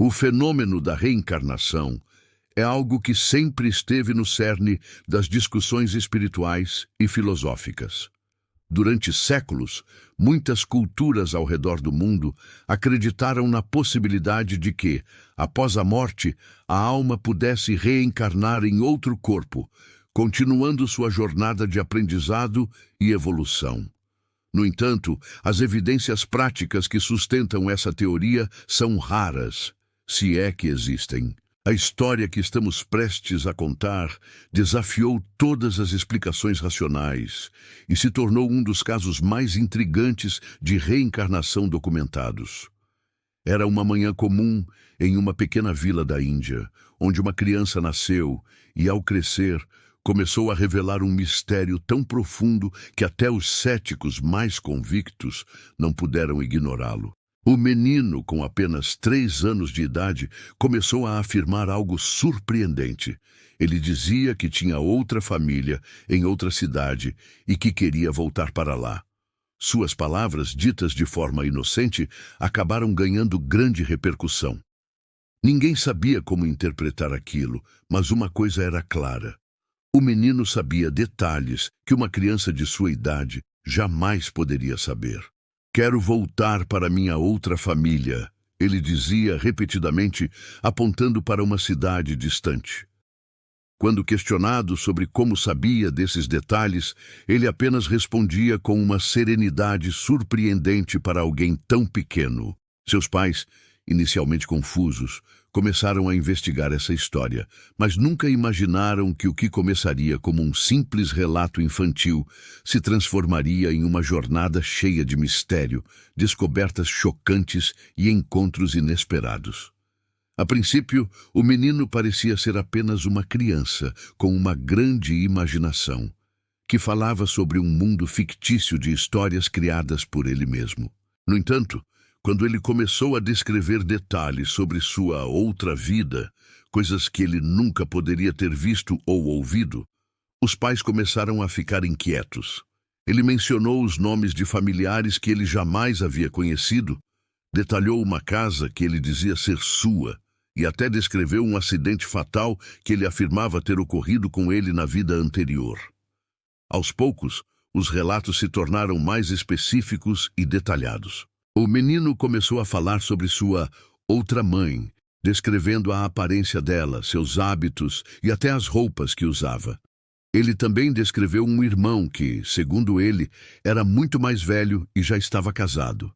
O fenômeno da reencarnação é algo que sempre esteve no cerne das discussões espirituais e filosóficas. Durante séculos, muitas culturas ao redor do mundo acreditaram na possibilidade de que, após a morte, a alma pudesse reencarnar em outro corpo, continuando sua jornada de aprendizado e evolução. No entanto, as evidências práticas que sustentam essa teoria são raras, se é que existem. A história que estamos prestes a contar desafiou todas as explicações racionais e se tornou um dos casos mais intrigantes de reencarnação documentados. Era uma manhã comum em uma pequena vila da Índia, onde uma criança nasceu e, ao crescer, começou a revelar um mistério tão profundo que até os céticos mais convictos não puderam ignorá-lo. O menino, com apenas 3 anos de idade, começou a afirmar algo surpreendente. Ele dizia que tinha outra família em outra cidade e que queria voltar para lá. Suas palavras, ditas de forma inocente, acabaram ganhando grande repercussão. Ninguém sabia como interpretar aquilo, mas uma coisa era clara. O menino sabia detalhes que uma criança de sua idade jamais poderia saber. "Quero voltar para minha outra família", ele dizia repetidamente, apontando para uma cidade distante. Quando questionado sobre como sabia desses detalhes, ele apenas respondia com uma serenidade surpreendente para alguém tão pequeno. Seus pais, inicialmente confusos, começaram a investigar essa história, mas nunca imaginaram que o que começaria como um simples relato infantil se transformaria em uma jornada cheia de mistério, descobertas chocantes e encontros inesperados. A princípio, o menino parecia ser apenas uma criança com uma grande imaginação, que falava sobre um mundo fictício de histórias criadas por ele mesmo. No entanto, quando ele começou a descrever detalhes sobre sua outra vida, coisas que ele nunca poderia ter visto ou ouvido, os pais começaram a ficar inquietos. Ele mencionou os nomes de familiares que ele jamais havia conhecido, detalhou uma casa que ele dizia ser sua, e até descreveu um acidente fatal que ele afirmava ter ocorrido com ele na vida anterior. Aos poucos, os relatos se tornaram mais específicos e detalhados. O menino começou a falar sobre sua outra mãe, descrevendo a aparência dela, seus hábitos e até as roupas que usava. Ele também descreveu um irmão que, segundo ele, era muito mais velho e já estava casado.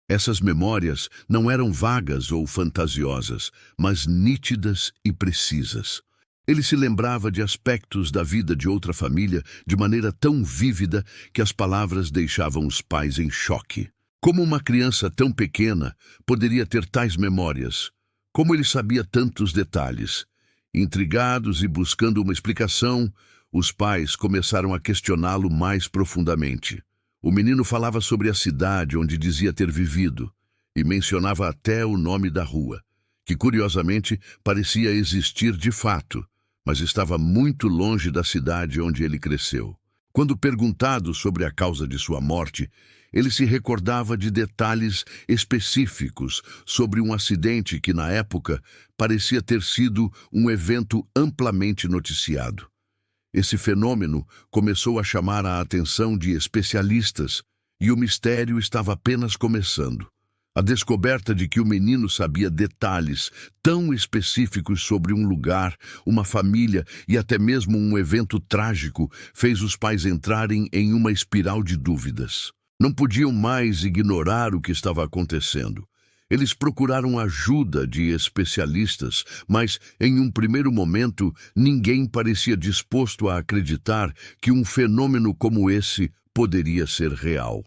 Essas memórias não eram vagas ou fantasiosas, mas nítidas e precisas. Ele se lembrava de aspectos da vida de outra família de maneira tão vívida que as palavras deixavam os pais em choque. Como uma criança tão pequena poderia ter tais memórias? Como ele sabia tantos detalhes? Intrigados e buscando uma explicação, os pais começaram a questioná-lo mais profundamente. O menino falava sobre a cidade onde dizia ter vivido e mencionava até o nome da rua, que curiosamente parecia existir de fato, mas estava muito longe da cidade onde ele cresceu. Quando perguntado sobre a causa de sua morte, ele se recordava de detalhes específicos sobre um acidente que, na época, parecia ter sido um evento amplamente noticiado. Esse fenômeno começou a chamar a atenção de especialistas e o mistério estava apenas começando. A descoberta de que o menino sabia detalhes tão específicos sobre um lugar, uma família e até mesmo um evento trágico fez os pais entrarem em uma espiral de dúvidas. Não podiam mais ignorar o que estava acontecendo. Eles procuraram ajuda de especialistas, mas, em um primeiro momento, ninguém parecia disposto a acreditar que um fenômeno como esse poderia ser real.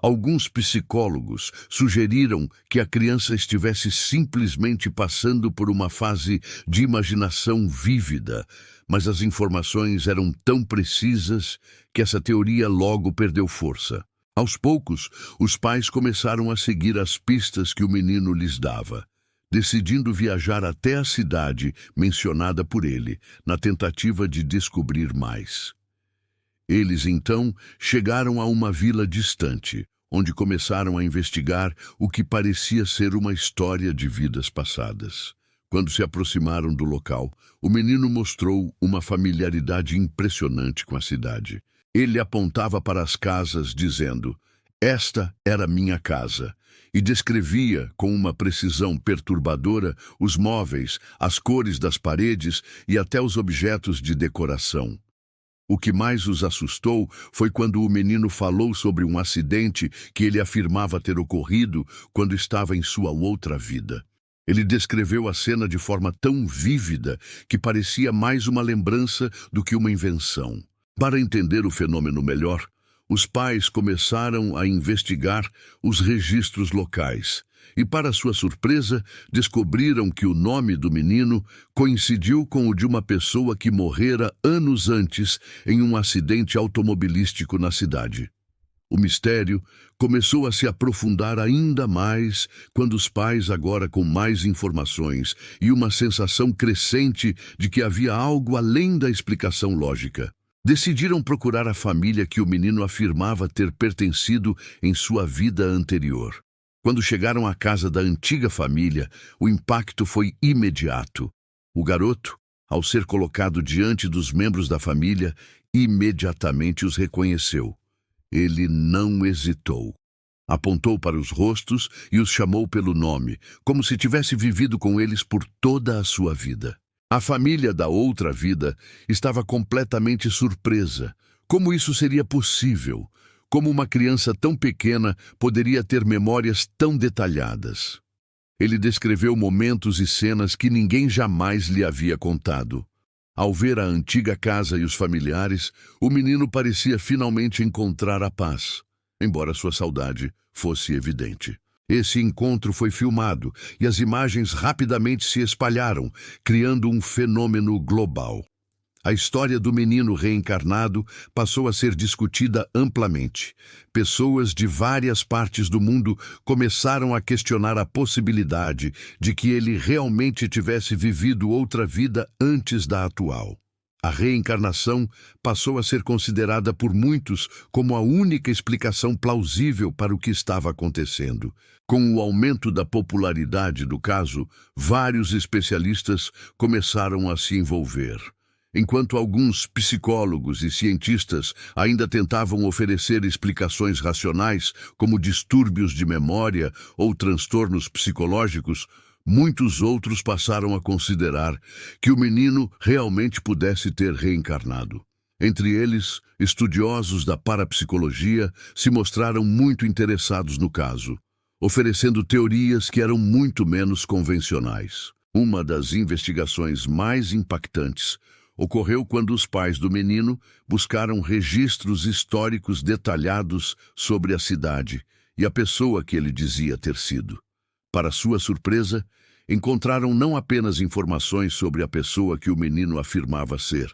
Alguns psicólogos sugeriram que a criança estivesse simplesmente passando por uma fase de imaginação vívida, mas as informações eram tão precisas que essa teoria logo perdeu força. Aos poucos, os pais começaram a seguir as pistas que o menino lhes dava, decidindo viajar até a cidade mencionada por ele, na tentativa de descobrir mais. Eles, então, chegaram a uma vila distante, onde começaram a investigar o que parecia ser uma história de vidas passadas. Quando se aproximaram do local, o menino mostrou uma familiaridade impressionante com a cidade. Ele apontava para as casas, dizendo: "Esta era minha casa", e descrevia com uma precisão perturbadora os móveis, as cores das paredes e até os objetos de decoração. O que mais os assustou foi quando o menino falou sobre um acidente que ele afirmava ter ocorrido quando estava em sua outra vida. Ele descreveu a cena de forma tão vívida que parecia mais uma lembrança do que uma invenção. Para entender o fenômeno melhor, os pais começaram a investigar os registros locais e, para sua surpresa, descobriram que o nome do menino coincidiu com o de uma pessoa que morrera anos antes em um acidente automobilístico na cidade. O mistério começou a se aprofundar ainda mais quando os pais, agora com mais informações e uma sensação crescente de que havia algo além da explicação lógica, decidiram procurar a família que o menino afirmava ter pertencido em sua vida anterior. Quando chegaram à casa da antiga família, o impacto foi imediato. O garoto, ao ser colocado diante dos membros da família, imediatamente os reconheceu. Ele não hesitou. Apontou para os rostos e os chamou pelo nome, como se tivesse vivido com eles por toda a sua vida. A família da outra vida estava completamente surpresa. Como isso seria possível? Como uma criança tão pequena poderia ter memórias tão detalhadas? Ele descreveu momentos e cenas que ninguém jamais lhe havia contado. Ao ver a antiga casa e os familiares, o menino parecia finalmente encontrar a paz, embora sua saudade fosse evidente. Esse encontro foi filmado e as imagens rapidamente se espalharam, criando um fenômeno global. A história do menino reencarnado passou a ser discutida amplamente. Pessoas de várias partes do mundo começaram a questionar a possibilidade de que ele realmente tivesse vivido outra vida antes da atual. A reencarnação passou a ser considerada por muitos como a única explicação plausível para o que estava acontecendo. Com o aumento da popularidade do caso, vários especialistas começaram a se envolver. Enquanto alguns psicólogos e cientistas ainda tentavam oferecer explicações racionais, como distúrbios de memória ou transtornos psicológicos, muitos outros passaram a considerar que o menino realmente pudesse ter reencarnado. Entre eles, estudiosos da parapsicologia se mostraram muito interessados no caso, oferecendo teorias que eram muito menos convencionais. Uma das investigações mais impactantes ocorreu quando os pais do menino buscaram registros históricos detalhados sobre a cidade e a pessoa que ele dizia ter sido. Para sua surpresa, encontraram não apenas informações sobre a pessoa que o menino afirmava ser,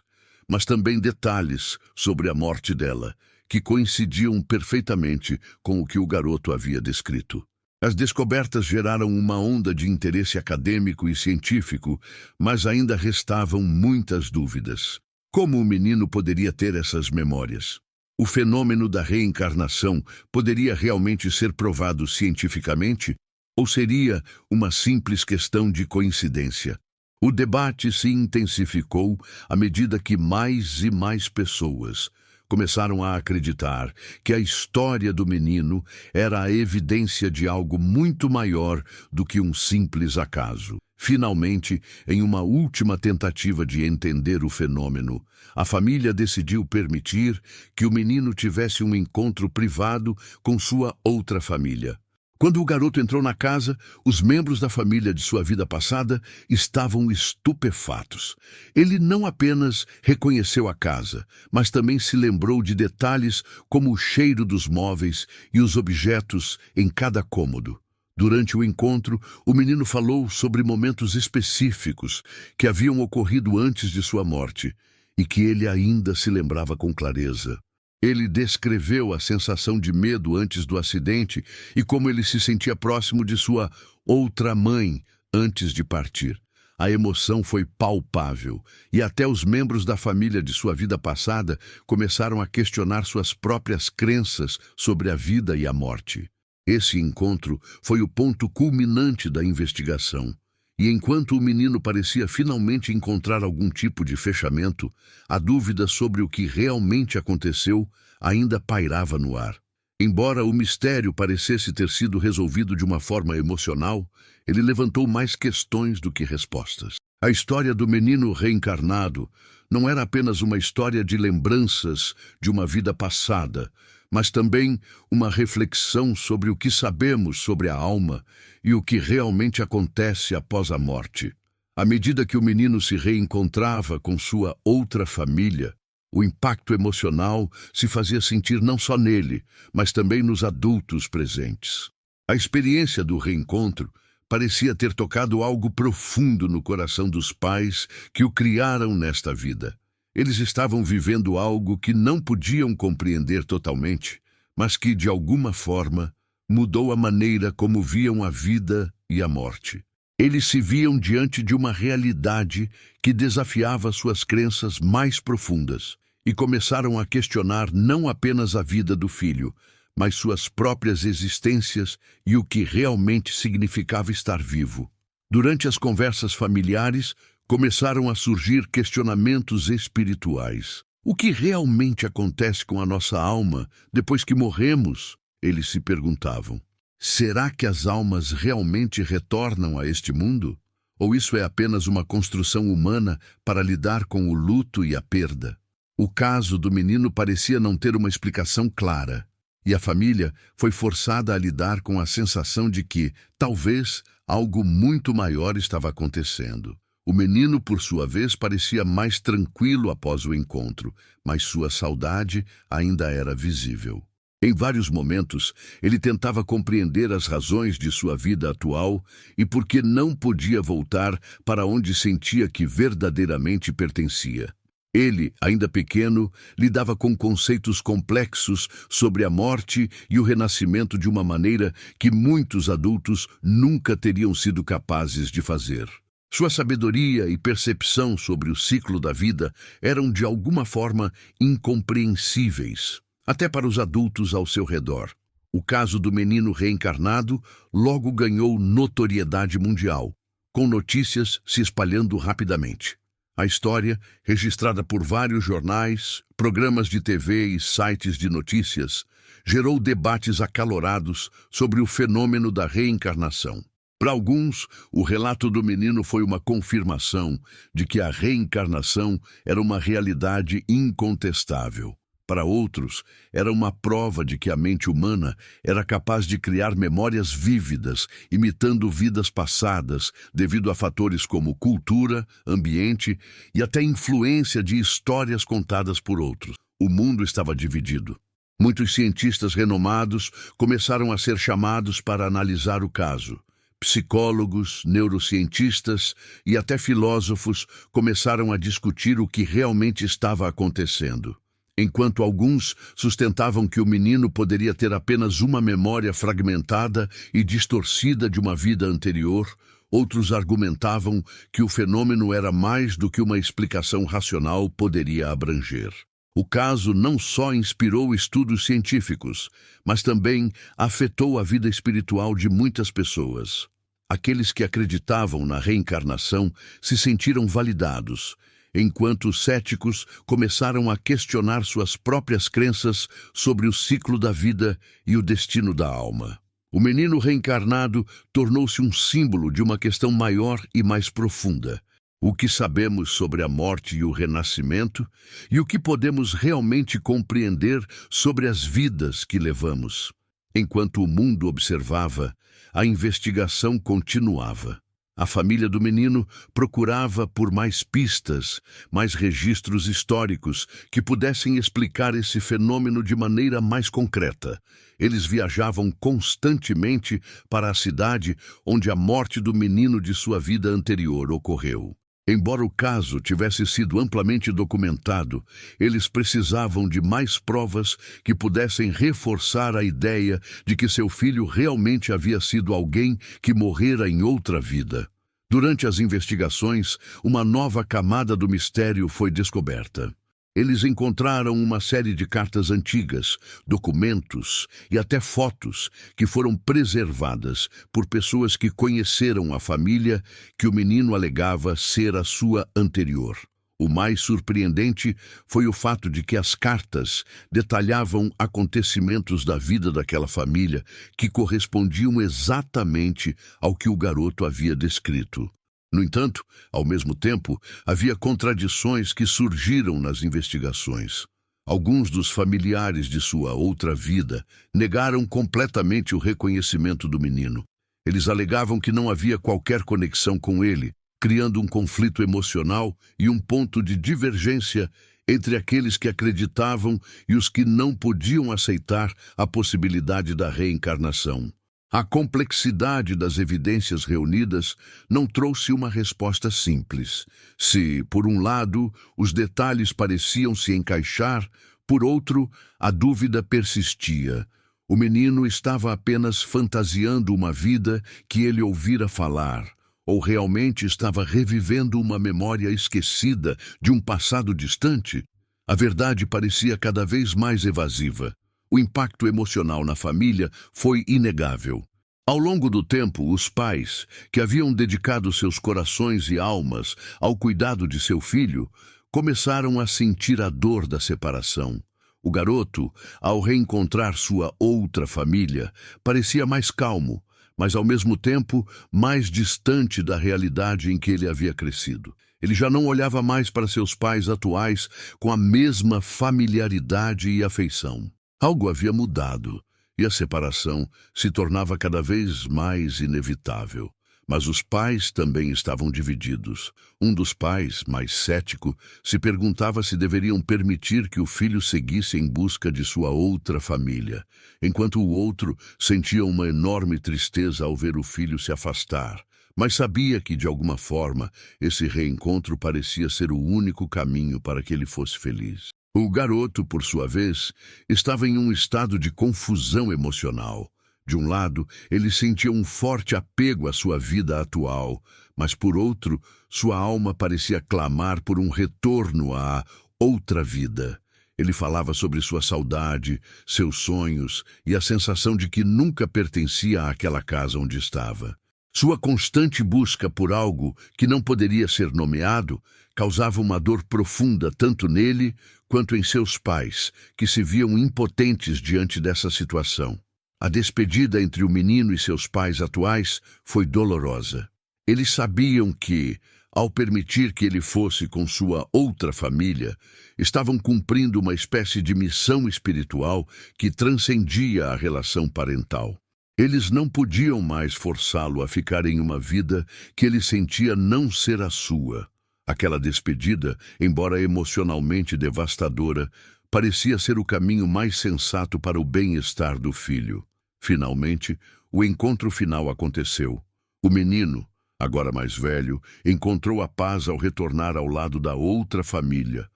mas também detalhes sobre a morte dela, que coincidiam perfeitamente com o que o garoto havia descrito. As descobertas geraram uma onda de interesse acadêmico e científico, mas ainda restavam muitas dúvidas. Como o menino poderia ter essas memórias? O fenômeno da reencarnação poderia realmente ser provado cientificamente? Ou seria uma simples questão de coincidência? O debate se intensificou à medida que mais e mais pessoas começaram a acreditar que a história do menino era a evidência de algo muito maior do que um simples acaso. Finalmente, em uma última tentativa de entender o fenômeno, a família decidiu permitir que o menino tivesse um encontro privado com sua outra família. Quando o garoto entrou na casa, os membros da família de sua vida passada estavam estupefatos. Ele não apenas reconheceu a casa, mas também se lembrou de detalhes como o cheiro dos móveis e os objetos em cada cômodo. Durante o encontro, o menino falou sobre momentos específicos que haviam ocorrido antes de sua morte e que ele ainda se lembrava com clareza. Ele descreveu a sensação de medo antes do acidente e como ele se sentia próximo de sua outra mãe antes de partir. A emoção foi palpável, e até os membros da família de sua vida passada começaram a questionar suas próprias crenças sobre a vida e a morte. Esse encontro foi o ponto culminante da investigação. E enquanto o menino parecia finalmente encontrar algum tipo de fechamento, a dúvida sobre o que realmente aconteceu ainda pairava no ar. Embora o mistério parecesse ter sido resolvido de uma forma emocional, ele levantou mais questões do que respostas. A história do menino reencarnado não era apenas uma história de lembranças de uma vida passada, mas também uma reflexão sobre o que sabemos sobre a alma e o que realmente acontece após a morte. À medida que o menino se reencontrava com sua outra família, o impacto emocional se fazia sentir não só nele, mas também nos adultos presentes. A experiência do reencontro parecia ter tocado algo profundo no coração dos pais que o criaram nesta vida. Eles estavam vivendo algo que não podiam compreender totalmente, mas que, de alguma forma, mudou a maneira como viam a vida e a morte. Eles se viam diante de uma realidade que desafiava suas crenças mais profundas e começaram a questionar não apenas a vida do filho, mas suas próprias existências e o que realmente significava estar vivo. Durante as conversas familiares, começaram a surgir questionamentos espirituais. O que realmente acontece com a nossa alma depois que morremos? Eles se perguntavam. Será que as almas realmente retornam a este mundo? Ou isso é apenas uma construção humana para lidar com o luto e a perda? O caso do menino parecia não ter uma explicação clara, e a família foi forçada a lidar com a sensação de que, talvez, algo muito maior estava acontecendo. O menino, por sua vez, parecia mais tranquilo após o encontro, mas sua saudade ainda era visível. Em vários momentos, ele tentava compreender as razões de sua vida atual e por que não podia voltar para onde sentia que verdadeiramente pertencia. Ele, ainda pequeno, lidava com conceitos complexos sobre a morte e o renascimento de uma maneira que muitos adultos nunca teriam sido capazes de fazer. Sua sabedoria e percepção sobre o ciclo da vida eram de alguma forma incompreensíveis, até para os adultos ao seu redor. O caso do menino reencarnado logo ganhou notoriedade mundial, com notícias se espalhando rapidamente. A história, registrada por vários jornais, programas de TV e sites de notícias, gerou debates acalorados sobre o fenômeno da reencarnação. Para alguns, o relato do menino foi uma confirmação de que a reencarnação era uma realidade incontestável. Para outros, era uma prova de que a mente humana era capaz de criar memórias vívidas, imitando vidas passadas, devido a fatores como cultura, ambiente e até influência de histórias contadas por outros. O mundo estava dividido. Muitos cientistas renomados começaram a ser chamados para analisar o caso. Psicólogos, neurocientistas e até filósofos começaram a discutir o que realmente estava acontecendo. Enquanto alguns sustentavam que o menino poderia ter apenas uma memória fragmentada e distorcida de uma vida anterior, outros argumentavam que o fenômeno era mais do que uma explicação racional poderia abranger. O caso não só inspirou estudos científicos, mas também afetou a vida espiritual de muitas pessoas. Aqueles que acreditavam na reencarnação se sentiram validados, enquanto os céticos começaram a questionar suas próprias crenças sobre o ciclo da vida e o destino da alma. O menino reencarnado tornou-se um símbolo de uma questão maior e mais profunda. O que sabemos sobre a morte e o renascimento, e o que podemos realmente compreender sobre as vidas que levamos. Enquanto o mundo observava, a investigação continuava. A família do menino procurava por mais pistas, mais registros históricos que pudessem explicar esse fenômeno de maneira mais concreta. Eles viajavam constantemente para a cidade onde a morte do menino de sua vida anterior ocorreu. Embora o caso tivesse sido amplamente documentado, eles precisavam de mais provas que pudessem reforçar a ideia de que seu filho realmente havia sido alguém que morrera em outra vida. Durante as investigações, uma nova camada do mistério foi descoberta. Eles encontraram uma série de cartas antigas, documentos e até fotos que foram preservadas por pessoas que conheceram a família que o menino alegava ser a sua anterior. O mais surpreendente foi o fato de que as cartas detalhavam acontecimentos da vida daquela família que correspondiam exatamente ao que o garoto havia descrito. No entanto, ao mesmo tempo, havia contradições que surgiram nas investigações. Alguns dos familiares de sua outra vida negaram completamente o reconhecimento do menino. Eles alegavam que não havia qualquer conexão com ele, criando um conflito emocional e um ponto de divergência entre aqueles que acreditavam e os que não podiam aceitar a possibilidade da reencarnação. A complexidade das evidências reunidas não trouxe uma resposta simples. Se, por um lado, os detalhes pareciam se encaixar, por outro, a dúvida persistia. O menino estava apenas fantasiando uma vida que ele ouvira falar, ou realmente estava revivendo uma memória esquecida de um passado distante? A verdade parecia cada vez mais evasiva. O impacto emocional na família foi inegável. Ao longo do tempo, os pais, que haviam dedicado seus corações e almas ao cuidado de seu filho, começaram a sentir a dor da separação. O garoto, ao reencontrar sua outra família, parecia mais calmo, mas ao mesmo tempo mais distante da realidade em que ele havia crescido. Ele já não olhava mais para seus pais atuais com a mesma familiaridade e afeição. Algo havia mudado, e a separação se tornava cada vez mais inevitável. Mas os pais também estavam divididos. Um dos pais, mais cético, se perguntava se deveriam permitir que o filho seguisse em busca de sua outra família, enquanto o outro sentia uma enorme tristeza ao ver o filho se afastar, mas sabia que, de alguma forma, esse reencontro parecia ser o único caminho para que ele fosse feliz. O garoto, por sua vez, estava em um estado de confusão emocional. De um lado, ele sentia um forte apego à sua vida atual, mas por outro, sua alma parecia clamar por um retorno à outra vida. Ele falava sobre sua saudade, seus sonhos e a sensação de que nunca pertencia àquela casa onde estava. Sua constante busca por algo que não poderia ser nomeado causava uma dor profunda tanto nele quanto em seus pais, que se viam impotentes diante dessa situação. A despedida entre o menino e seus pais atuais foi dolorosa. Eles sabiam que, ao permitir que ele fosse com sua outra família, estavam cumprindo uma espécie de missão espiritual que transcendia a relação parental. Eles não podiam mais forçá-lo a ficar em uma vida que ele sentia não ser a sua. Aquela despedida, embora emocionalmente devastadora, parecia ser o caminho mais sensato para o bem-estar do filho. Finalmente, o encontro final aconteceu. O menino, agora mais velho, encontrou a paz ao retornar ao lado da outra família,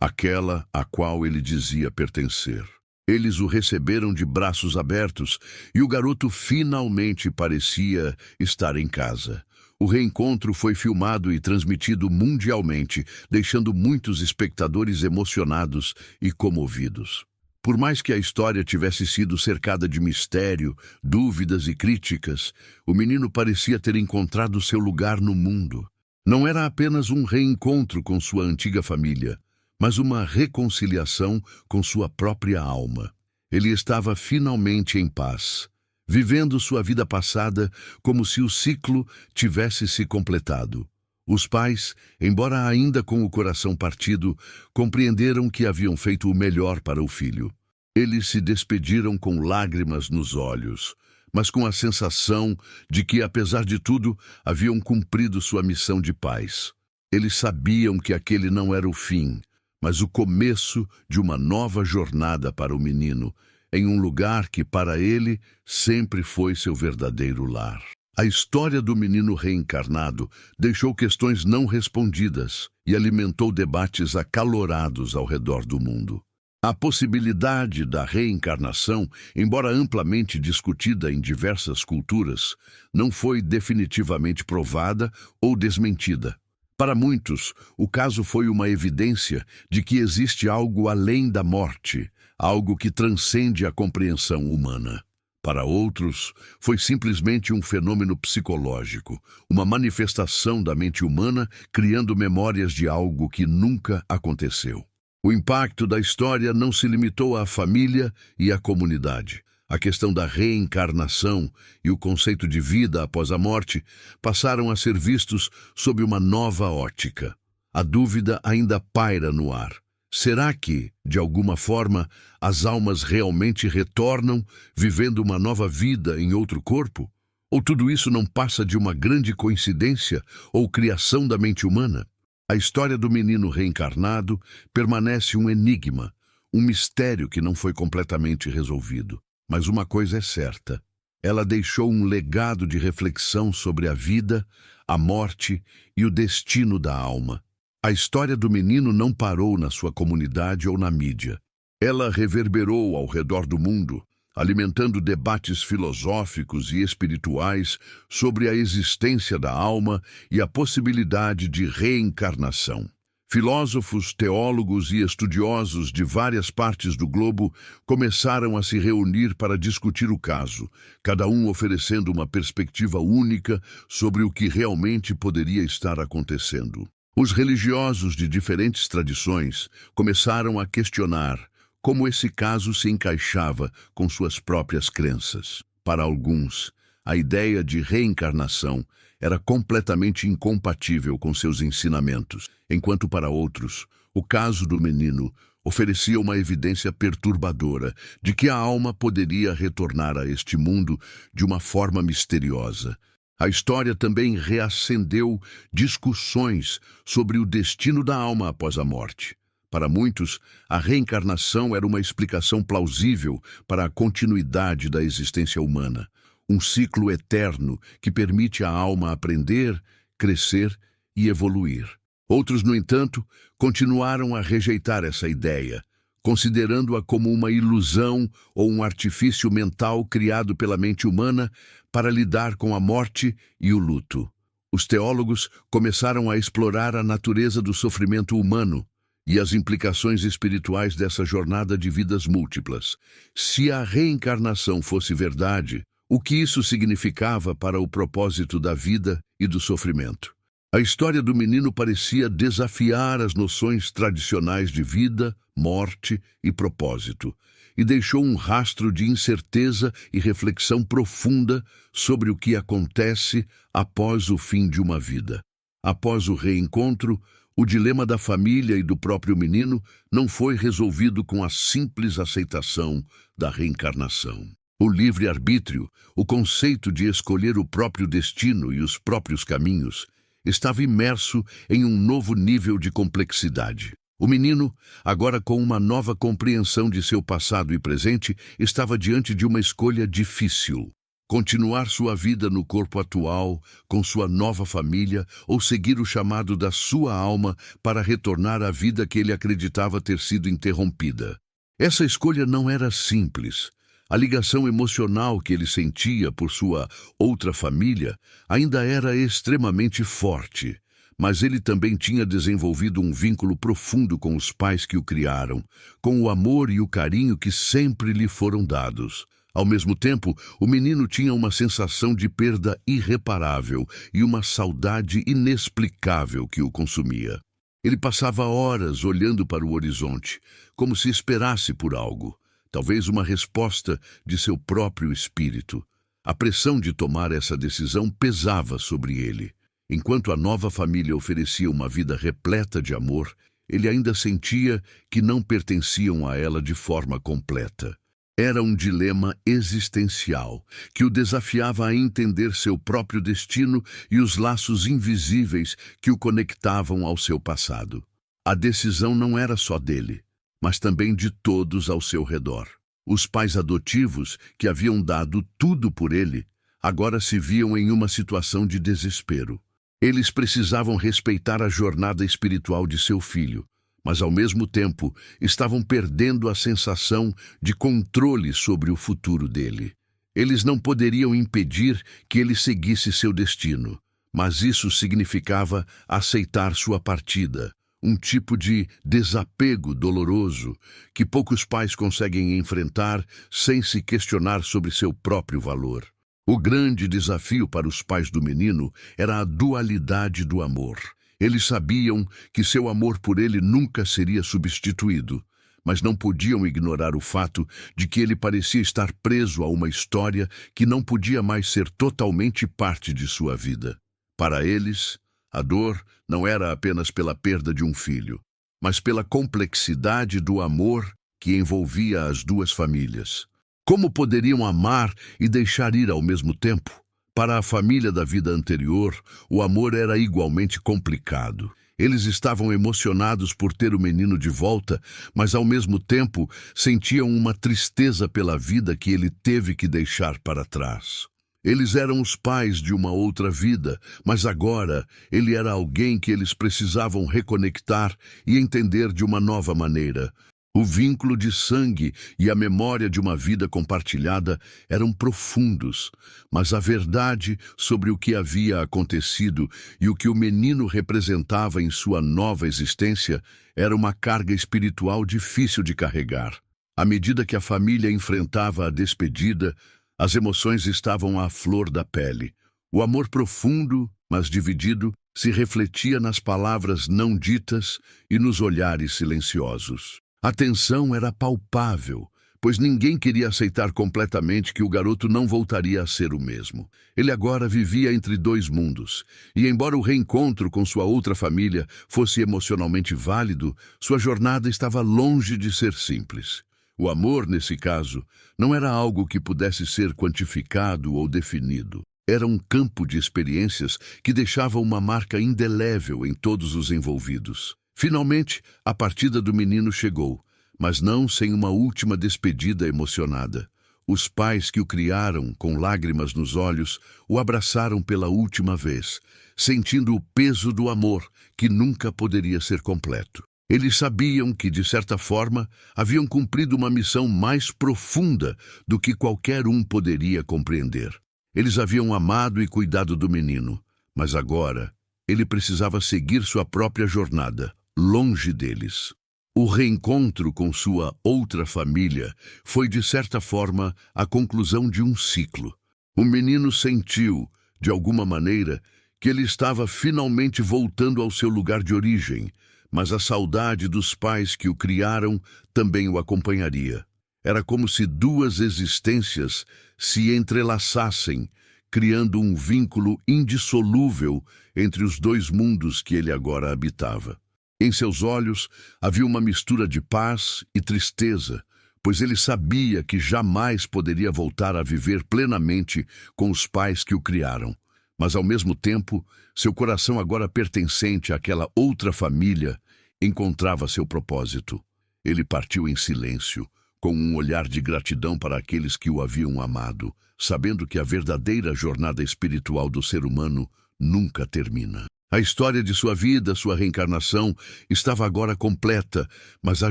aquela a qual ele dizia pertencer. Eles o receberam de braços abertos e o garoto finalmente parecia estar em casa. O reencontro foi filmado e transmitido mundialmente, deixando muitos espectadores emocionados e comovidos. Por mais que a história tivesse sido cercada de mistério, dúvidas e críticas, o menino parecia ter encontrado seu lugar no mundo. Não era apenas um reencontro com sua antiga família, mas uma reconciliação com sua própria alma. Ele estava finalmente em paz, vivendo sua vida passada como se o ciclo tivesse se completado. Os pais, embora ainda com o coração partido, compreenderam que haviam feito o melhor para o filho. Eles se despediram com lágrimas nos olhos, mas com a sensação de que, apesar de tudo, haviam cumprido sua missão de pais. Eles sabiam que aquele não era o fim, mas o começo de uma nova jornada para o menino, em um lugar que para ele sempre foi seu verdadeiro lar. A história do menino reencarnado deixou questões não respondidas e alimentou debates acalorados ao redor do mundo. A possibilidade da reencarnação, embora amplamente discutida em diversas culturas, não foi definitivamente provada ou desmentida. Para muitos, o caso foi uma evidência de que existe algo além da morte, algo que transcende a compreensão humana. Para outros, foi simplesmente um fenômeno psicológico, uma manifestação da mente humana criando memórias de algo que nunca aconteceu. O impacto da história não se limitou à família e à comunidade. A questão da reencarnação e o conceito de vida após a morte passaram a ser vistos sob uma nova ótica. A dúvida ainda paira no ar. Será que, de alguma forma, as almas realmente retornam, vivendo uma nova vida em outro corpo? Ou tudo isso não passa de uma grande coincidência ou criação da mente humana? A história do menino reencarnado permanece um enigma, um mistério que não foi completamente resolvido. Mas uma coisa é certa: ela deixou um legado de reflexão sobre a vida, a morte e o destino da alma. A história do menino não parou na sua comunidade ou na mídia. Ela reverberou ao redor do mundo, alimentando debates filosóficos e espirituais sobre a existência da alma e a possibilidade de reencarnação. Filósofos, teólogos e estudiosos de várias partes do globo começaram a se reunir para discutir o caso, cada um oferecendo uma perspectiva única sobre o que realmente poderia estar acontecendo. Os religiosos de diferentes tradições começaram a questionar como esse caso se encaixava com suas próprias crenças. Para alguns, a ideia de reencarnação era completamente incompatível com seus ensinamentos, enquanto para outros, o caso do menino oferecia uma evidência perturbadora de que a alma poderia retornar a este mundo de uma forma misteriosa. A história também reacendeu discussões sobre o destino da alma após a morte. Para muitos, a reencarnação era uma explicação plausível para a continuidade da existência humana, um ciclo eterno que permite à alma aprender, crescer e evoluir. Outros, no entanto, continuaram a rejeitar essa ideia, considerando-a como uma ilusão ou um artifício mental criado pela mente humana para lidar com a morte e o luto. Os teólogos começaram a explorar a natureza do sofrimento humano e as implicações espirituais dessa jornada de vidas múltiplas. Se a reencarnação fosse verdade, o que isso significava para o propósito da vida e do sofrimento? A história do menino parecia desafiar as noções tradicionais de vida, morte e propósito, e deixou um rastro de incerteza e reflexão profunda sobre o que acontece após o fim de uma vida. Após o reencontro, o dilema da família e do próprio menino não foi resolvido com a simples aceitação da reencarnação. O livre-arbítrio, o conceito de escolher o próprio destino e os próprios caminhos, estava imerso em um novo nível de complexidade. O menino, agora com uma nova compreensão de seu passado e presente, estava diante de uma escolha difícil. Continuar sua vida no corpo atual, com sua nova família, ou seguir o chamado da sua alma para retornar à vida que ele acreditava ter sido interrompida. Essa escolha não era simples. A ligação emocional que ele sentia por sua outra família ainda era extremamente forte, mas ele também tinha desenvolvido um vínculo profundo com os pais que o criaram, com o amor e o carinho que sempre lhe foram dados. Ao mesmo tempo, o menino tinha uma sensação de perda irreparável e uma saudade inexplicável que o consumia. Ele passava horas olhando para o horizonte, como se esperasse por algo, talvez uma resposta de seu próprio espírito. A pressão de tomar essa decisão pesava sobre ele. Enquanto a nova família oferecia uma vida repleta de amor, ele ainda sentia que não pertenciam a ela de forma completa. Era um dilema existencial que o desafiava a entender seu próprio destino e os laços invisíveis que o conectavam ao seu passado. A decisão não era só dele, mas também de todos ao seu redor. Os pais adotivos, que haviam dado tudo por ele, agora se viam em uma situação de desespero. Eles precisavam respeitar a jornada espiritual de seu filho, mas ao mesmo tempo estavam perdendo a sensação de controle sobre o futuro dele. Eles não poderiam impedir que ele seguisse seu destino, mas isso significava aceitar sua partida, um tipo de desapego doloroso que poucos pais conseguem enfrentar sem se questionar sobre seu próprio valor. O grande desafio para os pais do menino era a dualidade do amor. Eles sabiam que seu amor por ele nunca seria substituído, mas não podiam ignorar o fato de que ele parecia estar preso a uma história que não podia mais ser totalmente parte de sua vida. Para eles, a dor não era apenas pela perda de um filho, mas pela complexidade do amor que envolvia as duas famílias. Como poderiam amar e deixar ir ao mesmo tempo? Para a família da vida anterior, o amor era igualmente complicado. Eles estavam emocionados por ter o menino de volta, mas ao mesmo tempo sentiam uma tristeza pela vida que ele teve que deixar para trás. Eles eram os pais de uma outra vida, mas agora ele era alguém que eles precisavam reconectar e entender de uma nova maneira. O vínculo de sangue e a memória de uma vida compartilhada eram profundos, mas a verdade sobre o que havia acontecido e o que o menino representava em sua nova existência era uma carga espiritual difícil de carregar. À medida que a família enfrentava a despedida, as emoções estavam à flor da pele. O amor profundo, mas dividido, se refletia nas palavras não ditas e nos olhares silenciosos. A tensão era palpável, pois ninguém queria aceitar completamente que o garoto não voltaria a ser o mesmo. Ele agora vivia entre dois mundos, e embora o reencontro com sua outra família fosse emocionalmente válido, sua jornada estava longe de ser simples. O amor, nesse caso, não era algo que pudesse ser quantificado ou definido. Era um campo de experiências que deixava uma marca indelével em todos os envolvidos. Finalmente, a partida do menino chegou, mas não sem uma última despedida emocionada. Os pais que o criaram, com lágrimas nos olhos, o abraçaram pela última vez, sentindo o peso do amor que nunca poderia ser completo. Eles sabiam que, de certa forma, haviam cumprido uma missão mais profunda do que qualquer um poderia compreender. Eles haviam amado e cuidado do menino, mas agora ele precisava seguir sua própria jornada, longe deles. O reencontro com sua outra família foi, de certa forma, a conclusão de um ciclo. O menino sentiu, de alguma maneira, que ele estava finalmente voltando ao seu lugar de origem, mas a saudade dos pais que o criaram também o acompanharia. Era como se duas existências se entrelaçassem, criando um vínculo indissolúvel entre os dois mundos que ele agora habitava. Em seus olhos havia uma mistura de paz e tristeza, pois ele sabia que jamais poderia voltar a viver plenamente com os pais que o criaram. Mas, ao mesmo tempo, seu coração, agora pertencente àquela outra família, encontrava seu propósito. Ele partiu em silêncio, com um olhar de gratidão para aqueles que o haviam amado, sabendo que a verdadeira jornada espiritual do ser humano nunca termina. A história de sua vida, sua reencarnação, estava agora completa, mas a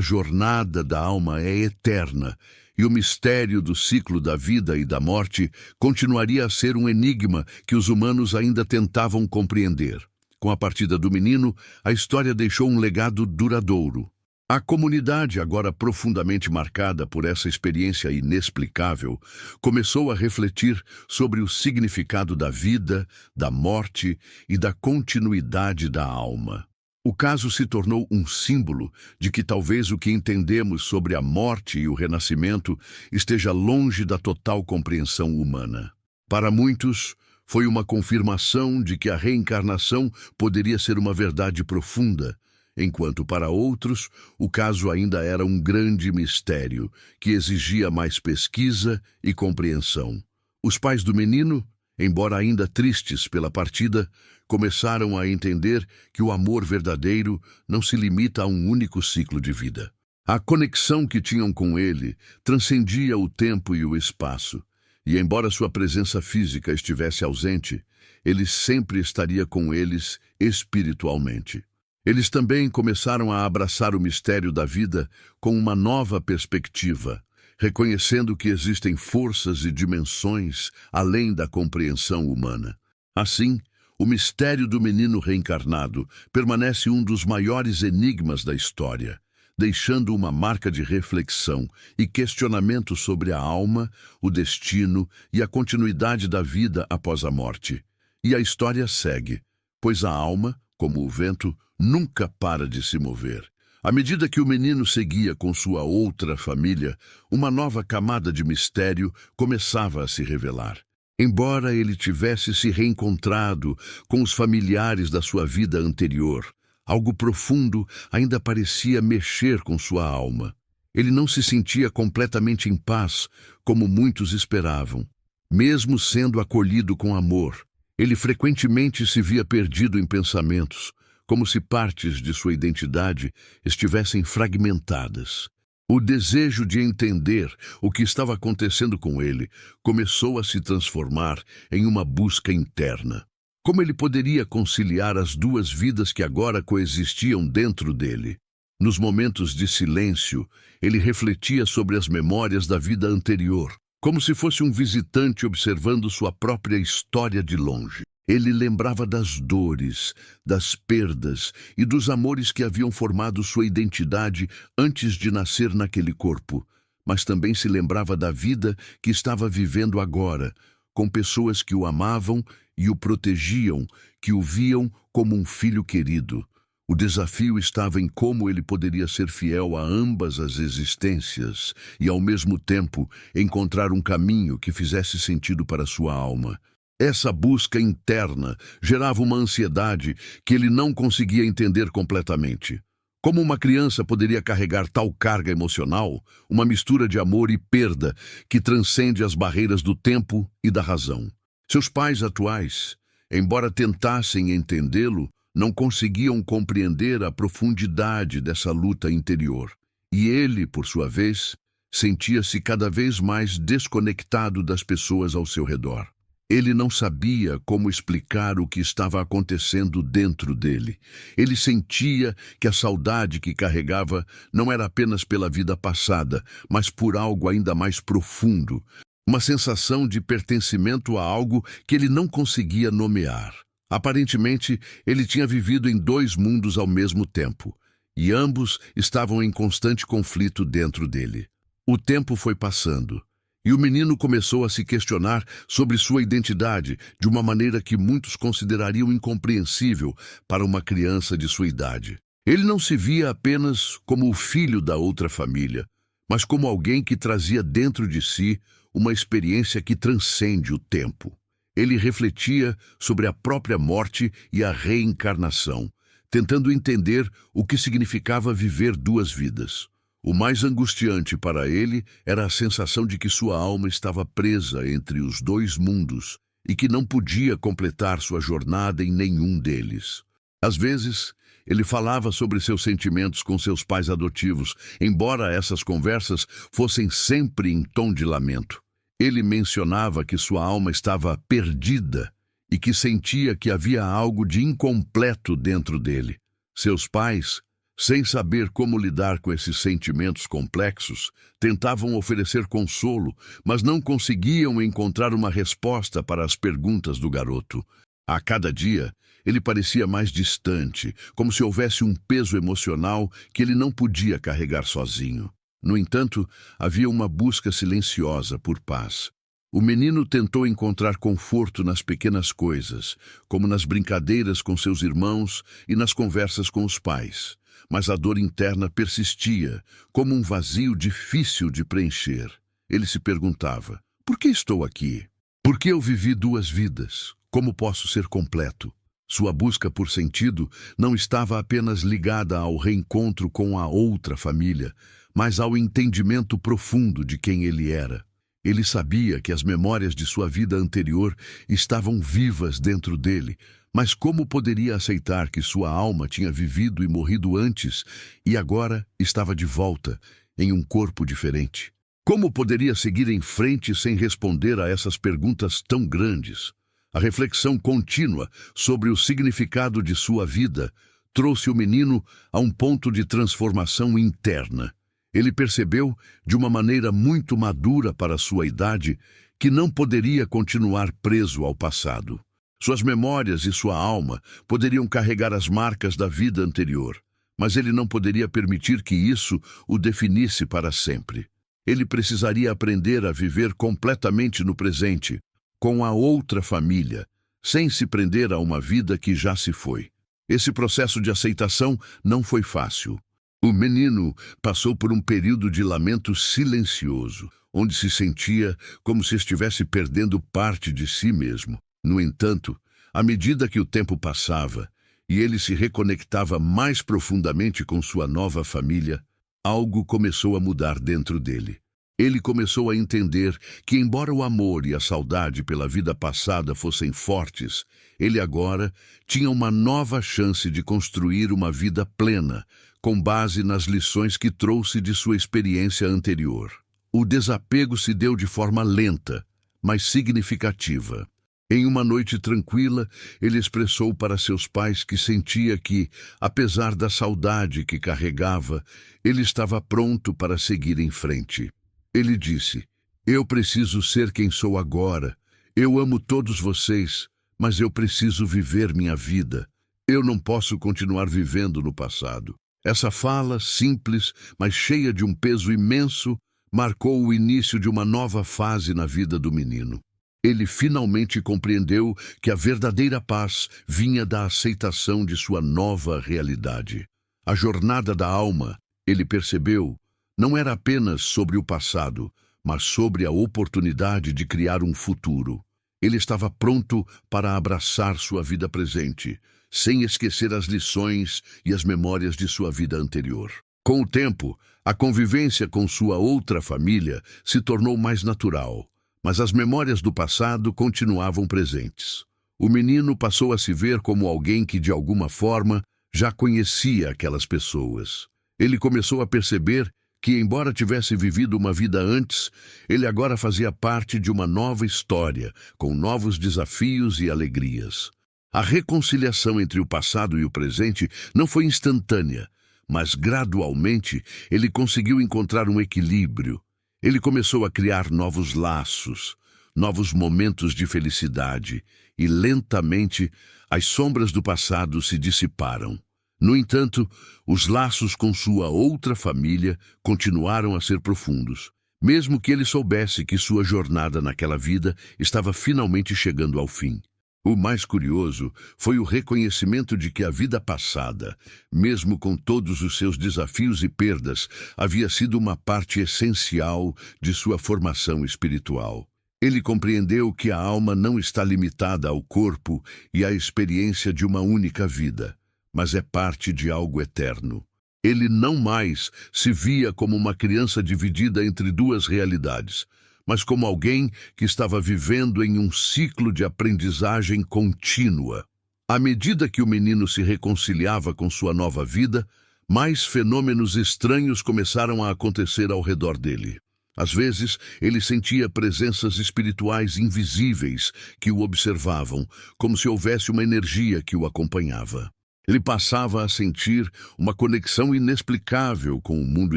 jornada da alma é eterna, e o mistério do ciclo da vida e da morte continuaria a ser um enigma que os humanos ainda tentavam compreender. Com a partida do menino, a história deixou um legado duradouro. A comunidade, agora profundamente marcada por essa experiência inexplicável, começou a refletir sobre o significado da vida, da morte e da continuidade da alma. O caso se tornou um símbolo de que talvez o que entendemos sobre a morte e o renascimento esteja longe da total compreensão humana. Para muitos, foi uma confirmação de que a reencarnação poderia ser uma verdade profunda, enquanto para outros o caso ainda era um grande mistério que exigia mais pesquisa e compreensão. Os pais do menino, embora ainda tristes pela partida, começaram a entender que o amor verdadeiro não se limita a um único ciclo de vida. A conexão que tinham com ele transcendia o tempo e o espaço, e embora sua presença física estivesse ausente, ele sempre estaria com eles espiritualmente. Eles também começaram a abraçar o mistério da vida com uma nova perspectiva, reconhecendo que existem forças e dimensões além da compreensão humana. Assim, o mistério do menino reencarnado permanece um dos maiores enigmas da história, deixando uma marca de reflexão e questionamento sobre a alma, o destino e a continuidade da vida após a morte. E a história segue, pois a alma, como o vento, nunca para de se mover. À medida que o menino seguia com sua outra família, uma nova camada de mistério começava a se revelar. Embora ele tivesse se reencontrado com os familiares da sua vida anterior, algo profundo ainda parecia mexer com sua alma. Ele não se sentia completamente em paz, como muitos esperavam. Mesmo sendo acolhido com amor, ele frequentemente se via perdido em pensamentos, como se partes de sua identidade estivessem fragmentadas. O desejo de entender o que estava acontecendo com ele começou a se transformar em uma busca interna. Como ele poderia conciliar as duas vidas que agora coexistiam dentro dele? Nos momentos de silêncio, ele refletia sobre as memórias da vida anterior, como se fosse um visitante observando sua própria história de longe. Ele lembrava das dores, das perdas e dos amores que haviam formado sua identidade antes de nascer naquele corpo, mas também se lembrava da vida que estava vivendo agora, com pessoas que o amavam e o protegiam, que o viam como um filho querido. O desafio estava em como ele poderia ser fiel a ambas as existências e, ao mesmo tempo, encontrar um caminho que fizesse sentido para sua alma. Essa busca interna gerava uma ansiedade que ele não conseguia entender completamente. Como uma criança poderia carregar tal carga emocional, uma mistura de amor e perda que transcende as barreiras do tempo e da razão? Seus pais atuais, embora tentassem entendê-lo, não conseguiam compreender a profundidade dessa luta interior. E ele, por sua vez, sentia-se cada vez mais desconectado das pessoas ao seu redor. Ele não sabia como explicar o que estava acontecendo dentro dele. Ele sentia que a saudade que carregava não era apenas pela vida passada, mas por algo ainda mais profundo. Uma sensação de pertencimento a algo que ele não conseguia nomear. Aparentemente, ele tinha vivido em dois mundos ao mesmo tempo, e ambos estavam em constante conflito dentro dele. O tempo foi passando. E o menino começou a se questionar sobre sua identidade de uma maneira que muitos considerariam incompreensível para uma criança de sua idade. Ele não se via apenas como o filho da outra família, mas como alguém que trazia dentro de si uma experiência que transcende o tempo. Ele refletia sobre a própria morte e a reencarnação, tentando entender o que significava viver duas vidas. O mais angustiante para ele era a sensação de que sua alma estava presa entre os dois mundos e que não podia completar sua jornada em nenhum deles. Às vezes, ele falava sobre seus sentimentos com seus pais adotivos, embora essas conversas fossem sempre em tom de lamento. Ele mencionava que sua alma estava perdida e que sentia que havia algo de incompleto dentro dele. Seus pais, sem saber como lidar com esses sentimentos complexos, tentavam oferecer consolo, mas não conseguiam encontrar uma resposta para as perguntas do garoto. A cada dia, ele parecia mais distante, como se houvesse um peso emocional que ele não podia carregar sozinho. No entanto, havia uma busca silenciosa por paz. O menino tentou encontrar conforto nas pequenas coisas, como nas brincadeiras com seus irmãos e nas conversas com os pais. Mas a dor interna persistia, como um vazio difícil de preencher. Ele se perguntava: por que estou aqui? Por que eu vivi duas vidas? Como posso ser completo? Sua busca por sentido não estava apenas ligada ao reencontro com a outra família, mas ao entendimento profundo de quem ele era. Ele sabia que as memórias de sua vida anterior estavam vivas dentro dele, mas como poderia aceitar que sua alma tinha vivido e morrido antes e agora estava de volta, em um corpo diferente? Como poderia seguir em frente sem responder a essas perguntas tão grandes? A reflexão contínua sobre o significado de sua vida trouxe o menino a um ponto de transformação interna. Ele percebeu, de uma maneira muito madura para sua idade, que não poderia continuar preso ao passado. Suas memórias e sua alma poderiam carregar as marcas da vida anterior, mas ele não poderia permitir que isso o definisse para sempre. Ele precisaria aprender a viver completamente no presente, com a outra família, sem se prender a uma vida que já se foi. Esse processo de aceitação não foi fácil. O menino passou por um período de lamento silencioso, onde se sentia como se estivesse perdendo parte de si mesmo. No entanto, à medida que o tempo passava e ele se reconectava mais profundamente com sua nova família, algo começou a mudar dentro dele. Ele começou a entender que, embora o amor e a saudade pela vida passada fossem fortes, ele agora tinha uma nova chance de construir uma vida plena, com base nas lições que trouxe de sua experiência anterior. O desapego se deu de forma lenta, mas significativa. Em uma noite tranquila, ele expressou para seus pais que sentia que, apesar da saudade que carregava, ele estava pronto para seguir em frente. Ele disse: "Eu preciso ser quem sou agora. Eu amo todos vocês, mas eu preciso viver minha vida. Eu não posso continuar vivendo no passado." Essa fala, simples, mas cheia de um peso imenso, marcou o início de uma nova fase na vida do menino. Ele finalmente compreendeu que a verdadeira paz vinha da aceitação de sua nova realidade. A jornada da alma, ele percebeu, não era apenas sobre o passado, mas sobre a oportunidade de criar um futuro. Ele estava pronto para abraçar sua vida presente, sem esquecer as lições e as memórias de sua vida anterior. Com o tempo, a convivência com sua outra família se tornou mais natural, mas as memórias do passado continuavam presentes. O menino passou a se ver como alguém que, de alguma forma, já conhecia aquelas pessoas. Ele começou a perceber que, embora tivesse vivido uma vida antes, ele agora fazia parte de uma nova história, com novos desafios e alegrias. A reconciliação entre o passado e o presente não foi instantânea, mas gradualmente ele conseguiu encontrar um equilíbrio. Ele começou a criar novos laços, novos momentos de felicidade, e lentamente as sombras do passado se dissiparam. No entanto, os laços com sua outra família continuaram a ser profundos, mesmo que ele soubesse que sua jornada naquela vida estava finalmente chegando ao fim. O mais curioso foi o reconhecimento de que a vida passada, mesmo com todos os seus desafios e perdas, havia sido uma parte essencial de sua formação espiritual. Ele compreendeu que a alma não está limitada ao corpo e à experiência de uma única vida, mas é parte de algo eterno. Ele não mais se via como uma criança dividida entre duas realidades, mas como alguém que estava vivendo em um ciclo de aprendizagem contínua. À medida que o menino se reconciliava com sua nova vida, mais fenômenos estranhos começaram a acontecer ao redor dele. Às vezes, ele sentia presenças espirituais invisíveis que o observavam, como se houvesse uma energia que o acompanhava. Ele passava a sentir uma conexão inexplicável com o mundo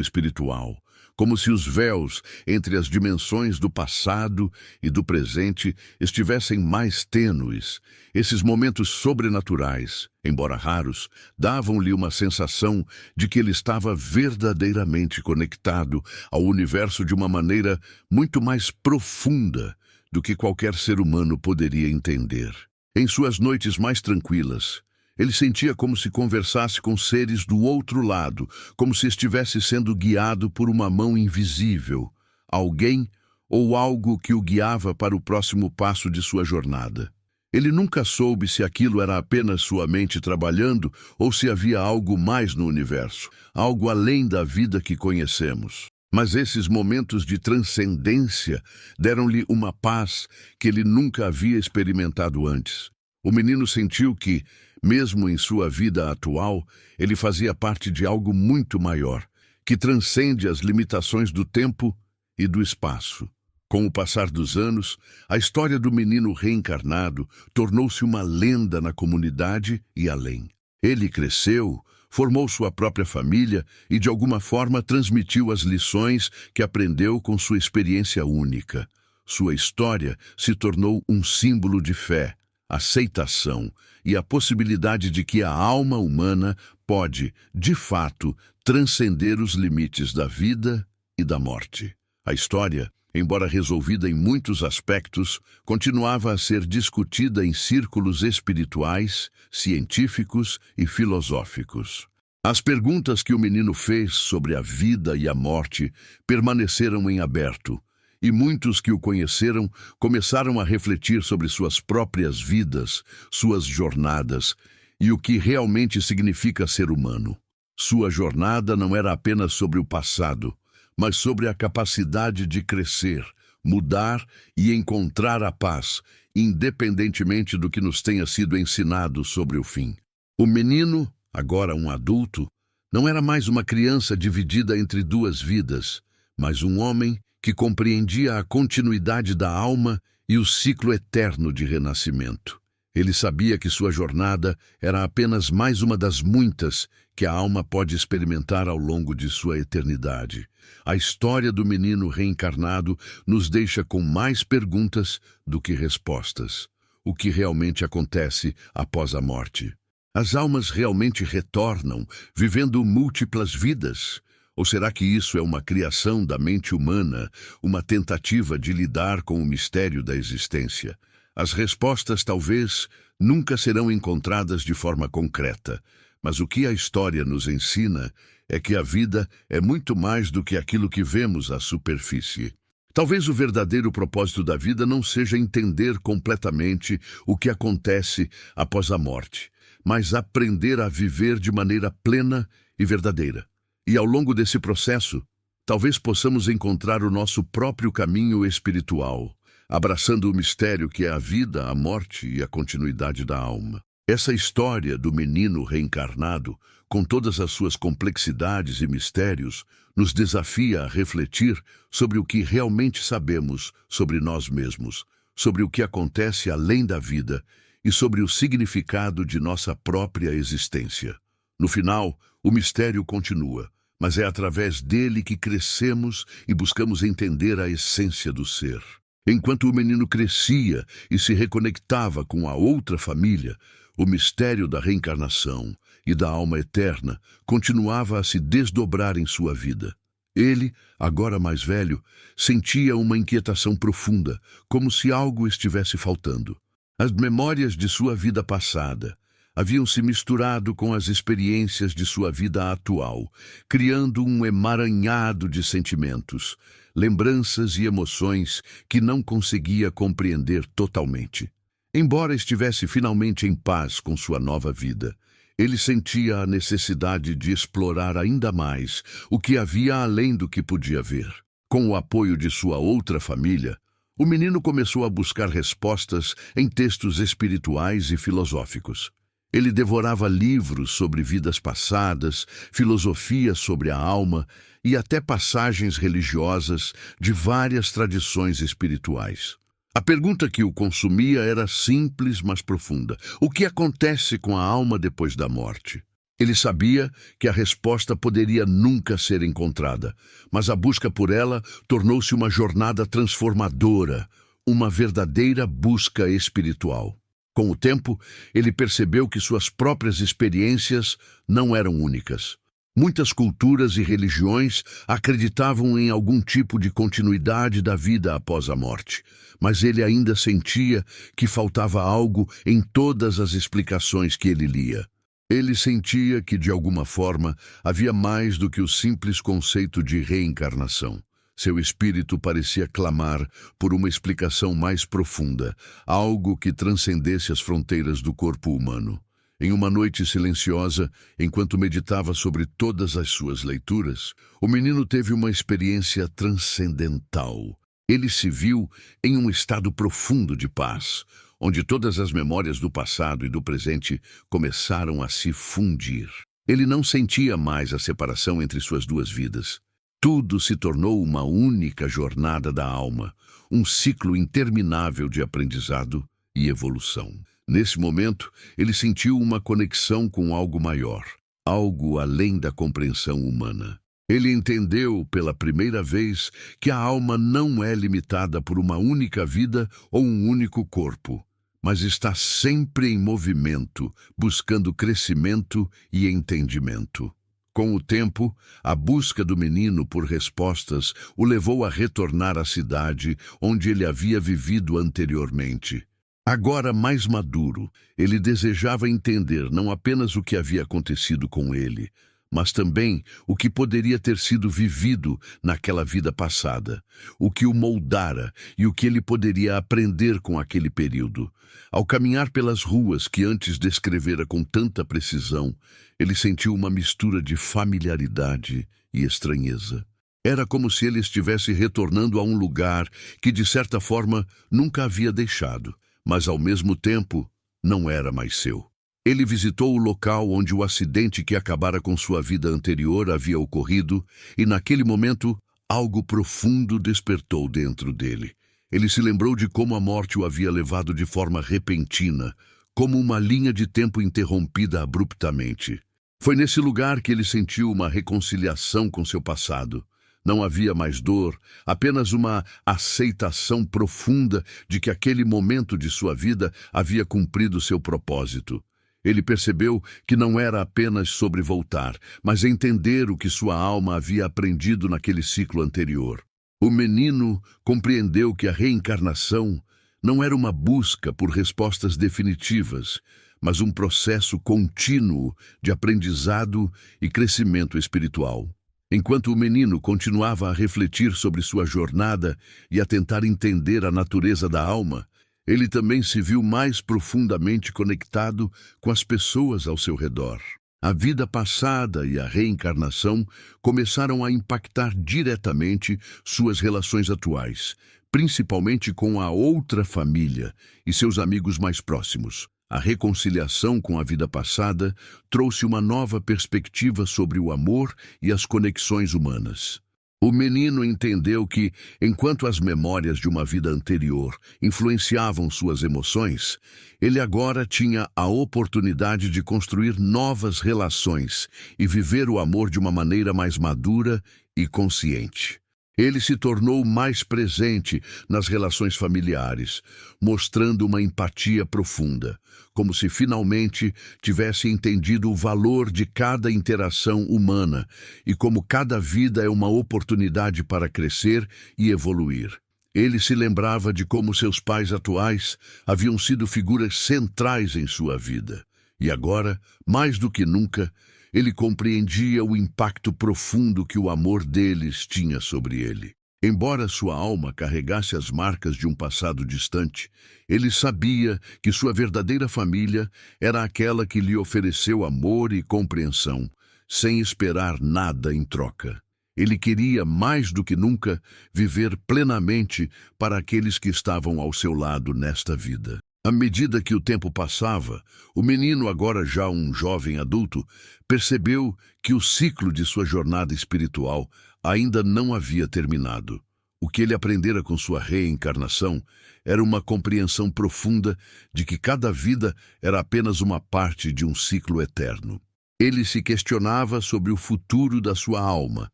espiritual, como se os véus entre as dimensões do passado e do presente estivessem mais tênues. Esses momentos sobrenaturais, embora raros, davam-lhe uma sensação de que ele estava verdadeiramente conectado ao universo de uma maneira muito mais profunda do que qualquer ser humano poderia entender. Em suas noites mais tranquilas, ele sentia como se conversasse com seres do outro lado, como se estivesse sendo guiado por uma mão invisível, alguém ou algo que o guiava para o próximo passo de sua jornada. Ele nunca soube se aquilo era apenas sua mente trabalhando ou se havia algo mais no universo, algo além da vida que conhecemos. Mas esses momentos de transcendência deram-lhe uma paz que ele nunca havia experimentado antes. O menino sentiu que, mesmo em sua vida atual, ele fazia parte de algo muito maior, que transcende as limitações do tempo e do espaço. Com o passar dos anos, a história do menino reencarnado tornou-se uma lenda na comunidade e além. Ele cresceu, formou sua própria família e, de alguma forma, transmitiu as lições que aprendeu com sua experiência única. Sua história se tornou um símbolo de fé, aceitação e a possibilidade de que a alma humana pode, de fato, transcender os limites da vida e da morte. A história, embora resolvida em muitos aspectos, continuava a ser discutida em círculos espirituais, científicos e filosóficos. As perguntas que o menino fez sobre a vida e a morte permaneceram em aberto, e muitos que o conheceram começaram a refletir sobre suas próprias vidas, suas jornadas e o que realmente significa ser humano. Sua jornada não era apenas sobre o passado, mas sobre a capacidade de crescer, mudar e encontrar a paz, independentemente do que nos tenha sido ensinado sobre o fim. O menino, agora um adulto, não era mais uma criança dividida entre duas vidas, mas um homem que compreendia a continuidade da alma e o ciclo eterno de renascimento. Ele sabia que sua jornada era apenas mais uma das muitas que a alma pode experimentar ao longo de sua eternidade. A história do menino reencarnado nos deixa com mais perguntas do que respostas. O que realmente acontece após a morte? As almas realmente retornam, vivendo múltiplas vidas? Ou será que isso é uma criação da mente humana, uma tentativa de lidar com o mistério da existência? As respostas talvez nunca serão encontradas de forma concreta, mas o que a história nos ensina é que a vida é muito mais do que aquilo que vemos à superfície. Talvez o verdadeiro propósito da vida não seja entender completamente o que acontece após a morte, mas aprender a viver de maneira plena e verdadeira. E ao longo desse processo, talvez possamos encontrar o nosso próprio caminho espiritual, abraçando o mistério que é a vida, a morte e a continuidade da alma. Essa história do menino reencarnado, com todas as suas complexidades e mistérios, nos desafia a refletir sobre o que realmente sabemos sobre nós mesmos, sobre o que acontece além da vida e sobre o significado de nossa própria existência. No final, o mistério continua, mas é através dele que crescemos e buscamos entender a essência do ser. Enquanto o menino crescia e se reconectava com a outra família, o mistério da reencarnação e da alma eterna continuava a se desdobrar em sua vida. Ele, agora mais velho, sentia uma inquietação profunda, como se algo estivesse faltando. As memórias de sua vida passada haviam se misturado com as experiências de sua vida atual, criando um emaranhado de sentimentos, lembranças e emoções que não conseguia compreender totalmente. Embora estivesse finalmente em paz com sua nova vida, ele sentia a necessidade de explorar ainda mais o que havia além do que podia ver. Com o apoio de sua outra família, o menino começou a buscar respostas em textos espirituais e filosóficos. Ele devorava livros sobre vidas passadas, filosofia sobre a alma e até passagens religiosas de várias tradições espirituais. A pergunta que o consumia era simples, mas profunda. O que acontece com a alma depois da morte? Ele sabia que a resposta poderia nunca ser encontrada, mas a busca por ela tornou-se uma jornada transformadora, uma verdadeira busca espiritual. Com o tempo, ele percebeu que suas próprias experiências não eram únicas. Muitas culturas e religiões acreditavam em algum tipo de continuidade da vida após a morte, mas ele ainda sentia que faltava algo em todas as explicações que ele lia. Ele sentia que, de alguma forma, havia mais do que o simples conceito de reencarnação. Seu espírito parecia clamar por uma explicação mais profunda, algo que transcendesse as fronteiras do corpo humano. Em uma noite silenciosa, enquanto meditava sobre todas as suas leituras, o menino teve uma experiência transcendental. Ele se viu em um estado profundo de paz, onde todas as memórias do passado e do presente começaram a se fundir. Ele não sentia mais a separação entre suas duas vidas. Tudo se tornou uma única jornada da alma, um ciclo interminável de aprendizado e evolução. Nesse momento, ele sentiu uma conexão com algo maior, algo além da compreensão humana. Ele entendeu pela primeira vez que a alma não é limitada por uma única vida ou um único corpo, mas está sempre em movimento, buscando crescimento e entendimento. Com o tempo, a busca do menino por respostas o levou a retornar à cidade onde ele havia vivido anteriormente. Agora mais maduro, ele desejava entender não apenas o que havia acontecido com ele, mas também o que poderia ter sido vivido naquela vida passada, o que o moldara e o que ele poderia aprender com aquele período. Ao caminhar pelas ruas que antes descrevera com tanta precisão, ele sentiu uma mistura de familiaridade e estranheza. Era como se ele estivesse retornando a um lugar que, de certa forma, nunca havia deixado, mas ao mesmo tempo não era mais seu. Ele visitou o local onde o acidente que acabara com sua vida anterior havia ocorrido e, naquele momento, algo profundo despertou dentro dele. Ele se lembrou de como a morte o havia levado de forma repentina, como uma linha de tempo interrompida abruptamente. Foi nesse lugar que ele sentiu uma reconciliação com seu passado. Não havia mais dor, apenas uma aceitação profunda de que aquele momento de sua vida havia cumprido seu propósito. Ele percebeu que não era apenas sobre voltar, mas entender o que sua alma havia aprendido naquele ciclo anterior. O menino compreendeu que a reencarnação não era uma busca por respostas definitivas, mas um processo contínuo de aprendizado e crescimento espiritual. Enquanto o menino continuava a refletir sobre sua jornada e a tentar entender a natureza da alma, ele também se viu mais profundamente conectado com as pessoas ao seu redor. A vida passada e a reencarnação começaram a impactar diretamente suas relações atuais, principalmente com a outra família e seus amigos mais próximos. A reconciliação com a vida passada trouxe uma nova perspectiva sobre o amor e as conexões humanas. O menino entendeu que, enquanto as memórias de uma vida anterior influenciavam suas emoções, ele agora tinha a oportunidade de construir novas relações e viver o amor de uma maneira mais madura e consciente. Ele se tornou mais presente nas relações familiares, mostrando uma empatia profunda, como se finalmente tivesse entendido o valor de cada interação humana e como cada vida é uma oportunidade para crescer e evoluir. Ele se lembrava de como seus pais atuais haviam sido figuras centrais em sua vida. E agora, mais do que nunca, ele compreendia o impacto profundo que o amor deles tinha sobre ele. Embora sua alma carregasse as marcas de um passado distante, ele sabia que sua verdadeira família era aquela que lhe ofereceu amor e compreensão, sem esperar nada em troca. Ele queria, mais do que nunca, viver plenamente para aqueles que estavam ao seu lado nesta vida. À medida que o tempo passava, o menino, agora já um jovem adulto, percebeu que o ciclo de sua jornada espiritual ainda não havia terminado. O que ele aprendera com sua reencarnação era uma compreensão profunda de que cada vida era apenas uma parte de um ciclo eterno. Ele se questionava sobre o futuro da sua alma,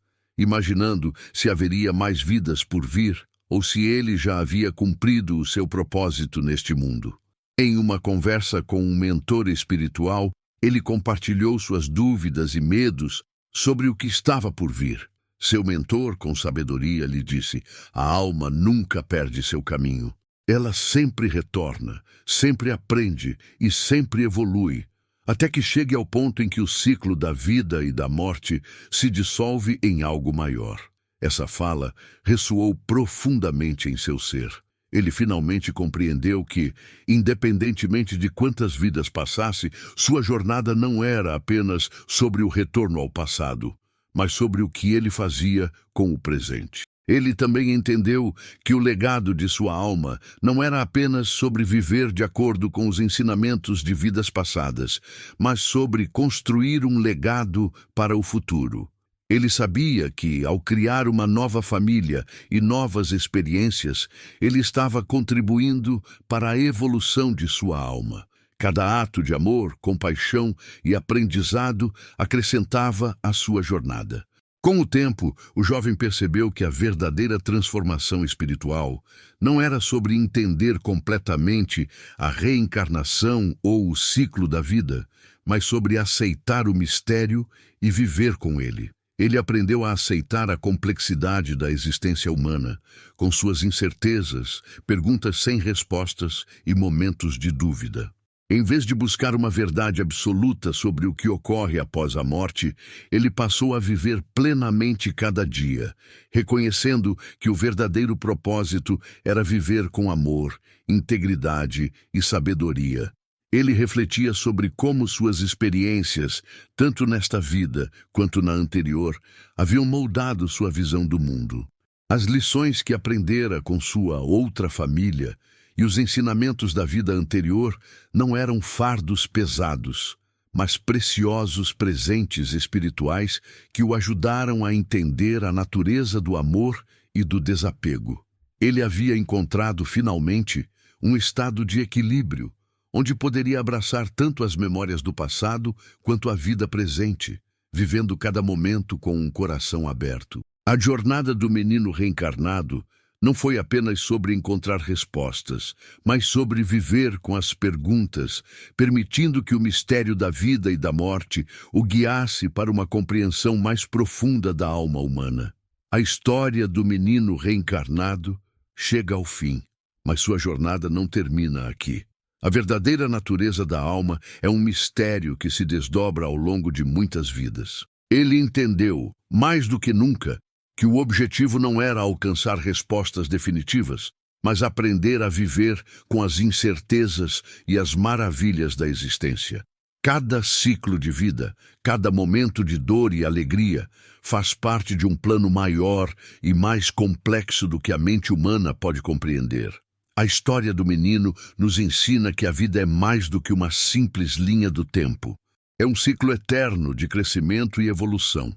imaginando se haveria mais vidas por vir ou se ele já havia cumprido o seu propósito neste mundo. Em uma conversa com um mentor espiritual, ele compartilhou suas dúvidas e medos sobre o que estava por vir. Seu mentor, com sabedoria, lhe disse: a alma nunca perde seu caminho. Ela sempre retorna, sempre aprende e sempre evolui, até que chegue ao ponto em que o ciclo da vida e da morte se dissolve em algo maior. Essa fala ressoou profundamente em seu ser. Ele finalmente compreendeu que, independentemente de quantas vidas passasse, sua jornada não era apenas sobre o retorno ao passado, mas sobre o que ele fazia com o presente. Ele também entendeu que o legado de sua alma não era apenas sobre viver de acordo com os ensinamentos de vidas passadas, mas sobre construir um legado para o futuro. Ele sabia que, ao criar uma nova família e novas experiências, ele estava contribuindo para a evolução de sua alma. Cada ato de amor, compaixão e aprendizado acrescentava à sua jornada. Com o tempo, o jovem percebeu que a verdadeira transformação espiritual não era sobre entender completamente a reencarnação ou o ciclo da vida, mas sobre aceitar o mistério e viver com ele. Ele aprendeu a aceitar a complexidade da existência humana, com suas incertezas, perguntas sem respostas e momentos de dúvida. Em vez de buscar uma verdade absoluta sobre o que ocorre após a morte, ele passou a viver plenamente cada dia, reconhecendo que o verdadeiro propósito era viver com amor, integridade e sabedoria. Ele refletia sobre como suas experiências, tanto nesta vida quanto na anterior, haviam moldado sua visão do mundo. As lições que aprendera com sua outra família e os ensinamentos da vida anterior não eram fardos pesados, mas preciosos presentes espirituais que o ajudaram a entender a natureza do amor e do desapego. Ele havia encontrado, finalmente, um estado de equilíbrio, onde poderia abraçar tanto as memórias do passado quanto a vida presente, vivendo cada momento com um coração aberto. A jornada do menino reencarnado não foi apenas sobre encontrar respostas, mas sobre viver com as perguntas, permitindo que o mistério da vida e da morte o guiasse para uma compreensão mais profunda da alma humana. A história do menino reencarnado chega ao fim, mas sua jornada não termina aqui. A verdadeira natureza da alma é um mistério que se desdobra ao longo de muitas vidas. Ele entendeu, mais do que nunca, que o objetivo não era alcançar respostas definitivas, mas aprender a viver com as incertezas e as maravilhas da existência. Cada ciclo de vida, cada momento de dor e alegria, faz parte de um plano maior e mais complexo do que a mente humana pode compreender. A história do menino nos ensina que a vida é mais do que uma simples linha do tempo. É um ciclo eterno de crescimento e evolução.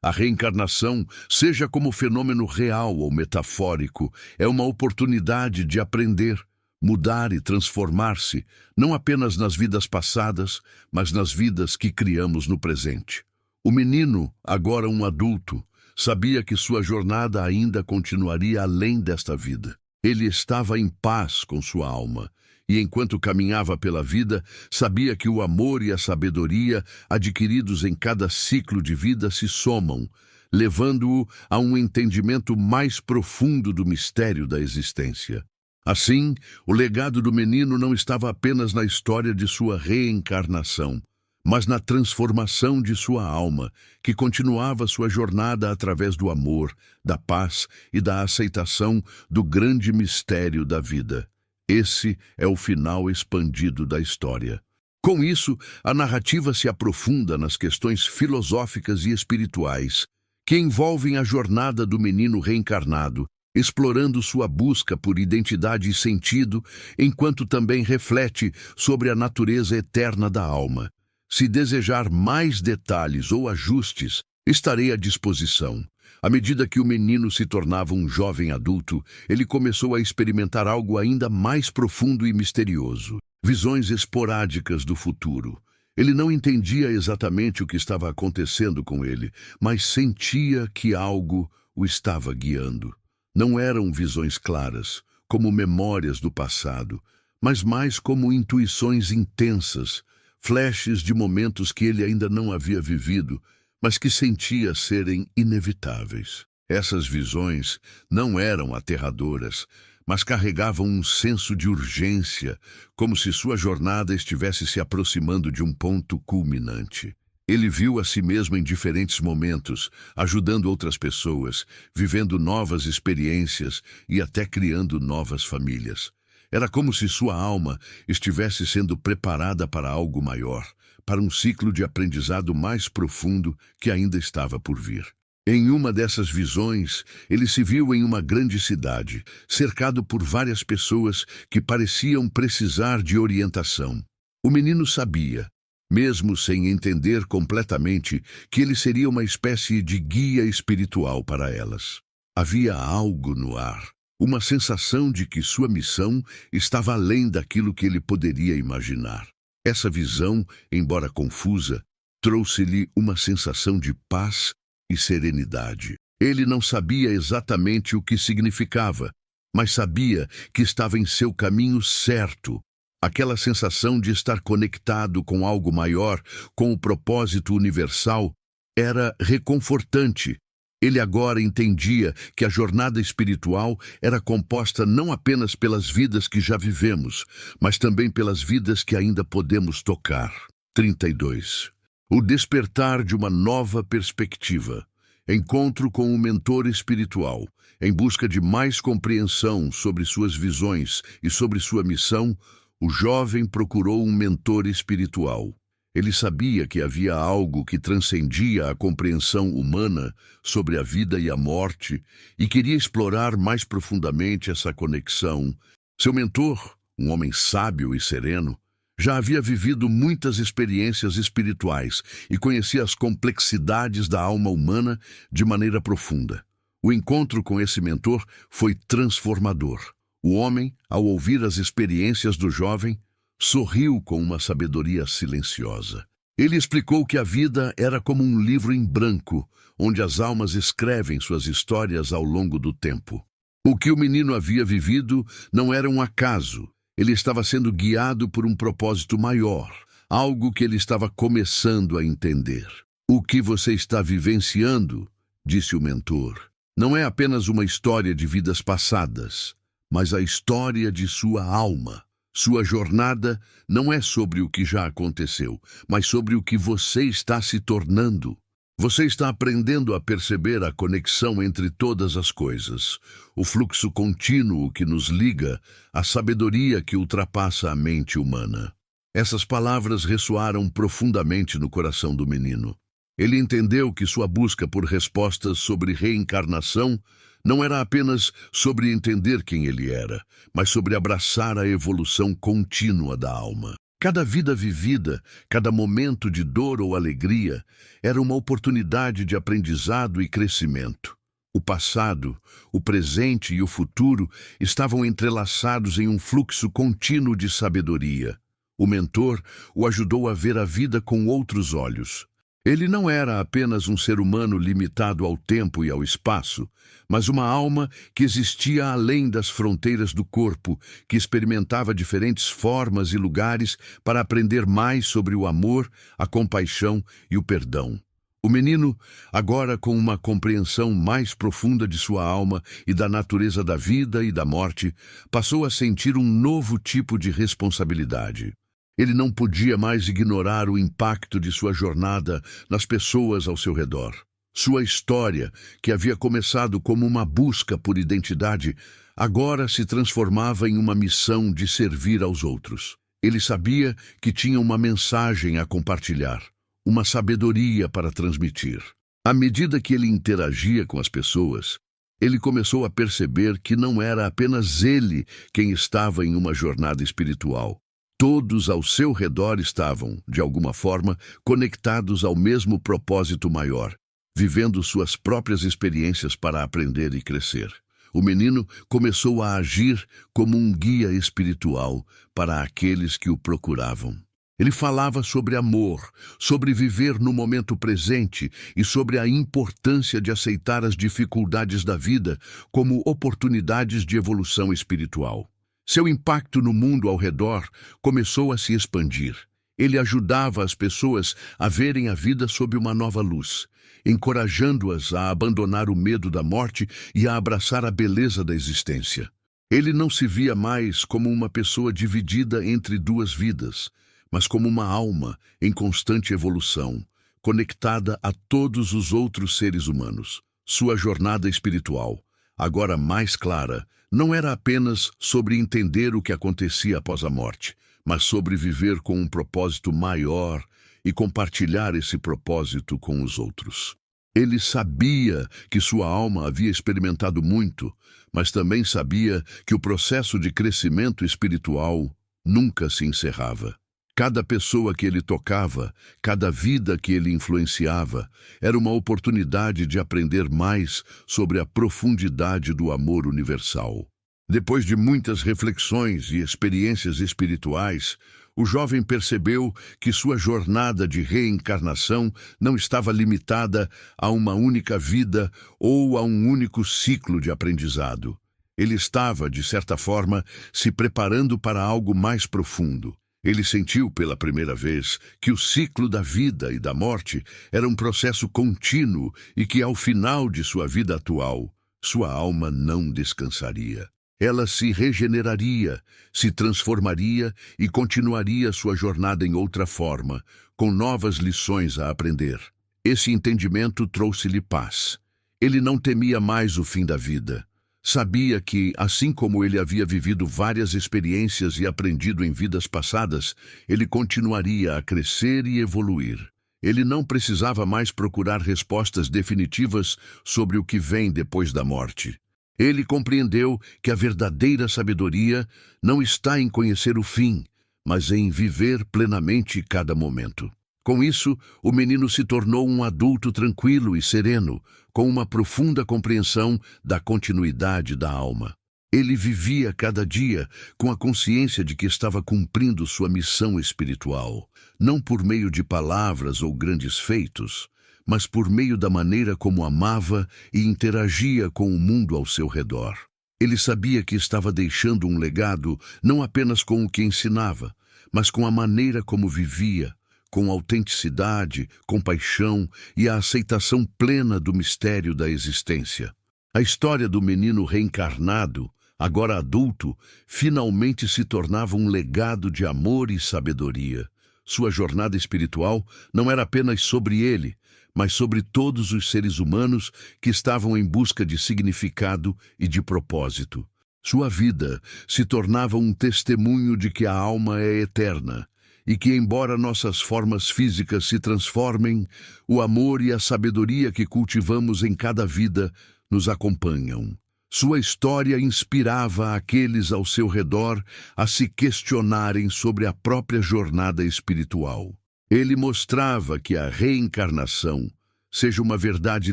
A reencarnação, seja como fenômeno real ou metafórico, é uma oportunidade de aprender, mudar e transformar-se, não apenas nas vidas passadas, mas nas vidas que criamos no presente. O menino, agora um adulto, sabia que sua jornada ainda continuaria além desta vida. Ele estava em paz com sua alma, e enquanto caminhava pela vida, sabia que o amor e a sabedoria adquiridos em cada ciclo de vida se somam, levando-o a um entendimento mais profundo do mistério da existência. Assim, o legado do menino não estava apenas na história de sua reencarnação, mas na transformação de sua alma, que continuava sua jornada através do amor, da paz e da aceitação do grande mistério da vida. Esse é o final expandido da história. Com isso, a narrativa se aprofunda nas questões filosóficas e espirituais, que envolvem a jornada do menino reencarnado, explorando sua busca por identidade e sentido, enquanto também reflete sobre a natureza eterna da alma. Se desejar mais detalhes ou ajustes, estarei à disposição. À medida que o menino se tornava um jovem adulto, ele começou a experimentar algo ainda mais profundo e misterioso. Visões esporádicas do futuro. Ele não entendia exatamente o que estava acontecendo com ele, mas sentia que algo o estava guiando. Não eram visões claras, como memórias do passado, mas mais como intuições intensas, flashes de momentos que ele ainda não havia vivido, mas que sentia serem inevitáveis. Essas visões não eram aterradoras, mas carregavam um senso de urgência, como se sua jornada estivesse se aproximando de um ponto culminante. Ele viu a si mesmo em diferentes momentos, ajudando outras pessoas, vivendo novas experiências e até criando novas famílias. Era como se sua alma estivesse sendo preparada para algo maior, para um ciclo de aprendizado mais profundo que ainda estava por vir. Em uma dessas visões, ele se viu em uma grande cidade, cercado por várias pessoas que pareciam precisar de orientação. O menino sabia, mesmo sem entender completamente, que ele seria uma espécie de guia espiritual para elas. Havia algo no ar, uma sensação de que sua missão estava além daquilo que ele poderia imaginar. Essa visão, embora confusa, trouxe-lhe uma sensação de paz e serenidade. Ele não sabia exatamente o que significava, mas sabia que estava em seu caminho certo. Aquela sensação de estar conectado com algo maior, com o propósito universal, era reconfortante. Ele agora entendia que a jornada espiritual era composta não apenas pelas vidas que já vivemos, mas também pelas vidas que ainda podemos tocar. 32. O despertar de uma nova perspectiva. Encontro com um mentor espiritual. Em busca de mais compreensão sobre suas visões e sobre sua missão, o jovem procurou um mentor espiritual. Ele sabia que havia algo que transcendia a compreensão humana sobre a vida e a morte e queria explorar mais profundamente essa conexão. Seu mentor, um homem sábio e sereno, já havia vivido muitas experiências espirituais e conhecia as complexidades da alma humana de maneira profunda. O encontro com esse mentor foi transformador. O homem, ao ouvir as experiências do jovem, sorriu com uma sabedoria silenciosa. Ele explicou que a vida era como um livro em branco, onde as almas escrevem suas histórias ao longo do tempo. O que o menino havia vivido não era um acaso. Ele estava sendo guiado por um propósito maior, algo que ele estava começando a entender. O que você está vivenciando, disse o mentor, não é apenas uma história de vidas passadas, mas a história de sua alma. Sua jornada não é sobre o que já aconteceu, mas sobre o que você está se tornando. Você está aprendendo a perceber a conexão entre todas as coisas, o fluxo contínuo que nos liga, a sabedoria que ultrapassa a mente humana. Essas palavras ressoaram profundamente no coração do menino. Ele entendeu que sua busca por respostas sobre reencarnação não era apenas sobre entender quem ele era, mas sobre abraçar a evolução contínua da alma. Cada vida vivida, cada momento de dor ou alegria, era uma oportunidade de aprendizado e crescimento. O passado, o presente e o futuro estavam entrelaçados em um fluxo contínuo de sabedoria. O mentor o ajudou a ver a vida com outros olhos. Ele não era apenas um ser humano limitado ao tempo e ao espaço, mas uma alma que existia além das fronteiras do corpo, que experimentava diferentes formas e lugares para aprender mais sobre o amor, a compaixão e o perdão. O menino, agora com uma compreensão mais profunda de sua alma e da natureza da vida e da morte, passou a sentir um novo tipo de responsabilidade. Ele não podia mais ignorar o impacto de sua jornada nas pessoas ao seu redor. Sua história, que havia começado como uma busca por identidade, agora se transformava em uma missão de servir aos outros. Ele sabia que tinha uma mensagem a compartilhar, uma sabedoria para transmitir. À medida que ele interagia com as pessoas, ele começou a perceber que não era apenas ele quem estava em uma jornada espiritual. Todos ao seu redor estavam, de alguma forma, conectados ao mesmo propósito maior, vivendo suas próprias experiências para aprender e crescer. O menino começou a agir como um guia espiritual para aqueles que o procuravam. Ele falava sobre amor, sobre viver no momento presente e sobre a importância de aceitar as dificuldades da vida como oportunidades de evolução espiritual. Seu impacto no mundo ao redor começou a se expandir. Ele ajudava as pessoas a verem a vida sob uma nova luz, encorajando-as a abandonar o medo da morte e a abraçar a beleza da existência. Ele não se via mais como uma pessoa dividida entre duas vidas, mas como uma alma em constante evolução, conectada a todos os outros seres humanos. Sua jornada espiritual, agora mais clara, não era apenas sobre entender o que acontecia após a morte, mas sobre viver com um propósito maior e compartilhar esse propósito com os outros. Ele sabia que sua alma havia experimentado muito, mas também sabia que o processo de crescimento espiritual nunca se encerrava. Cada pessoa que ele tocava, cada vida que ele influenciava, era uma oportunidade de aprender mais sobre a profundidade do amor universal. Depois de muitas reflexões e experiências espirituais, O jovem percebeu que sua jornada de reencarnação não estava limitada a uma única vida ou a um único ciclo de aprendizado. Ele estava, de certa forma, se preparando para algo mais profundo. Ele sentiu pela primeira vez que o ciclo da vida e da morte era um processo contínuo e que, ao final de sua vida atual, sua alma não descansaria. Ela se regeneraria, se transformaria e continuaria sua jornada em outra forma, com novas lições a aprender. Esse entendimento trouxe-lhe paz. Ele não temia mais o fim da vida. Sabia que, assim como ele havia vivido várias experiências e aprendido em vidas passadas, ele continuaria a crescer e evoluir. Ele não precisava mais procurar respostas definitivas sobre o que vem depois da morte. Ele compreendeu que a verdadeira sabedoria não está em conhecer o fim, mas em viver plenamente cada momento. Com isso, o menino se tornou um adulto tranquilo e sereno, com uma profunda compreensão da continuidade da alma. Ele vivia cada dia com a consciência de que estava cumprindo sua missão espiritual, não por meio de palavras ou grandes feitos, mas por meio da maneira como amava e interagia com o mundo ao seu redor. Ele sabia que estava deixando um legado não apenas com o que ensinava, mas com a maneira como vivia, com autenticidade, compaixão e a aceitação plena do mistério da existência. A história do menino reencarnado, agora adulto, finalmente se tornava um legado de amor e sabedoria. Sua jornada espiritual não era apenas sobre ele, mas sobre todos os seres humanos que estavam em busca de significado e de propósito. Sua vida se tornava um testemunho de que a alma é eterna e que, embora nossas formas físicas se transformem, o amor e a sabedoria que cultivamos em cada vida nos acompanham. Sua história inspirava aqueles ao seu redor a se questionarem sobre a própria jornada espiritual. Ele mostrava que a reencarnação, seja uma verdade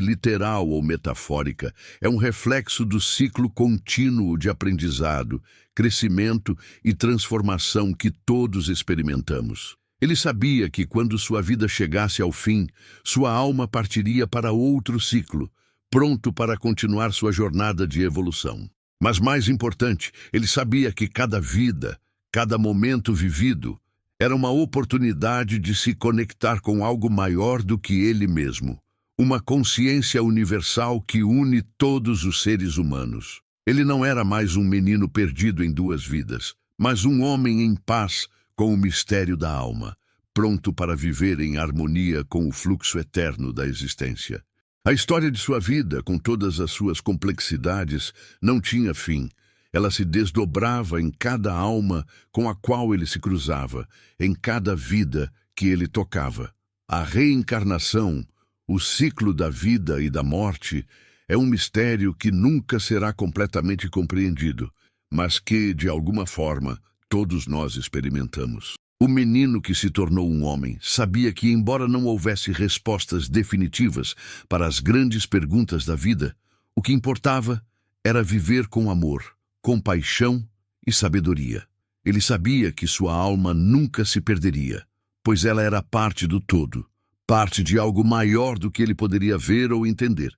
literal ou metafórica, é um reflexo do ciclo contínuo de aprendizado, crescimento e transformação que todos experimentamos. Ele sabia que quando sua vida chegasse ao fim, sua alma partiria para outro ciclo, pronto para continuar sua jornada de evolução. Mas mais importante, ele sabia que cada vida, cada momento vivido, era uma oportunidade de se conectar com algo maior do que ele mesmo, uma consciência universal que une todos os seres humanos. Ele não era mais um menino perdido em duas vidas, mas um homem em paz com o mistério da alma, pronto para viver em harmonia com o fluxo eterno da existência. A história de sua vida, com todas as suas complexidades, não tinha fim. Ela se desdobrava em cada alma com a qual ele se cruzava, em cada vida que ele tocava. A reencarnação, o ciclo da vida e da morte, é um mistério que nunca será completamente compreendido, mas que, de alguma forma, todos nós experimentamos. O menino que se tornou um homem sabia que, embora não houvesse respostas definitivas para as grandes perguntas da vida, o que importava era viver com amor, compaixão e sabedoria. Ele sabia que sua alma nunca se perderia, pois ela era parte do todo, parte de algo maior do que ele poderia ver ou entender.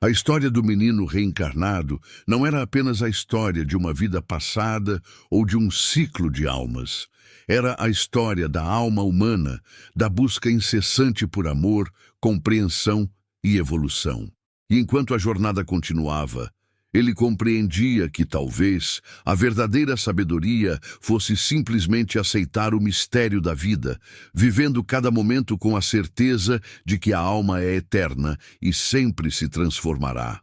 A história do menino reencarnado não era apenas a história de uma vida passada ou de um ciclo de almas. Era a história da alma humana, da busca incessante por amor, compreensão e evolução. E enquanto a jornada continuava, ele compreendia que talvez a verdadeira sabedoria fosse simplesmente aceitar o mistério da vida, vivendo cada momento com a certeza de que a alma é eterna e sempre se transformará.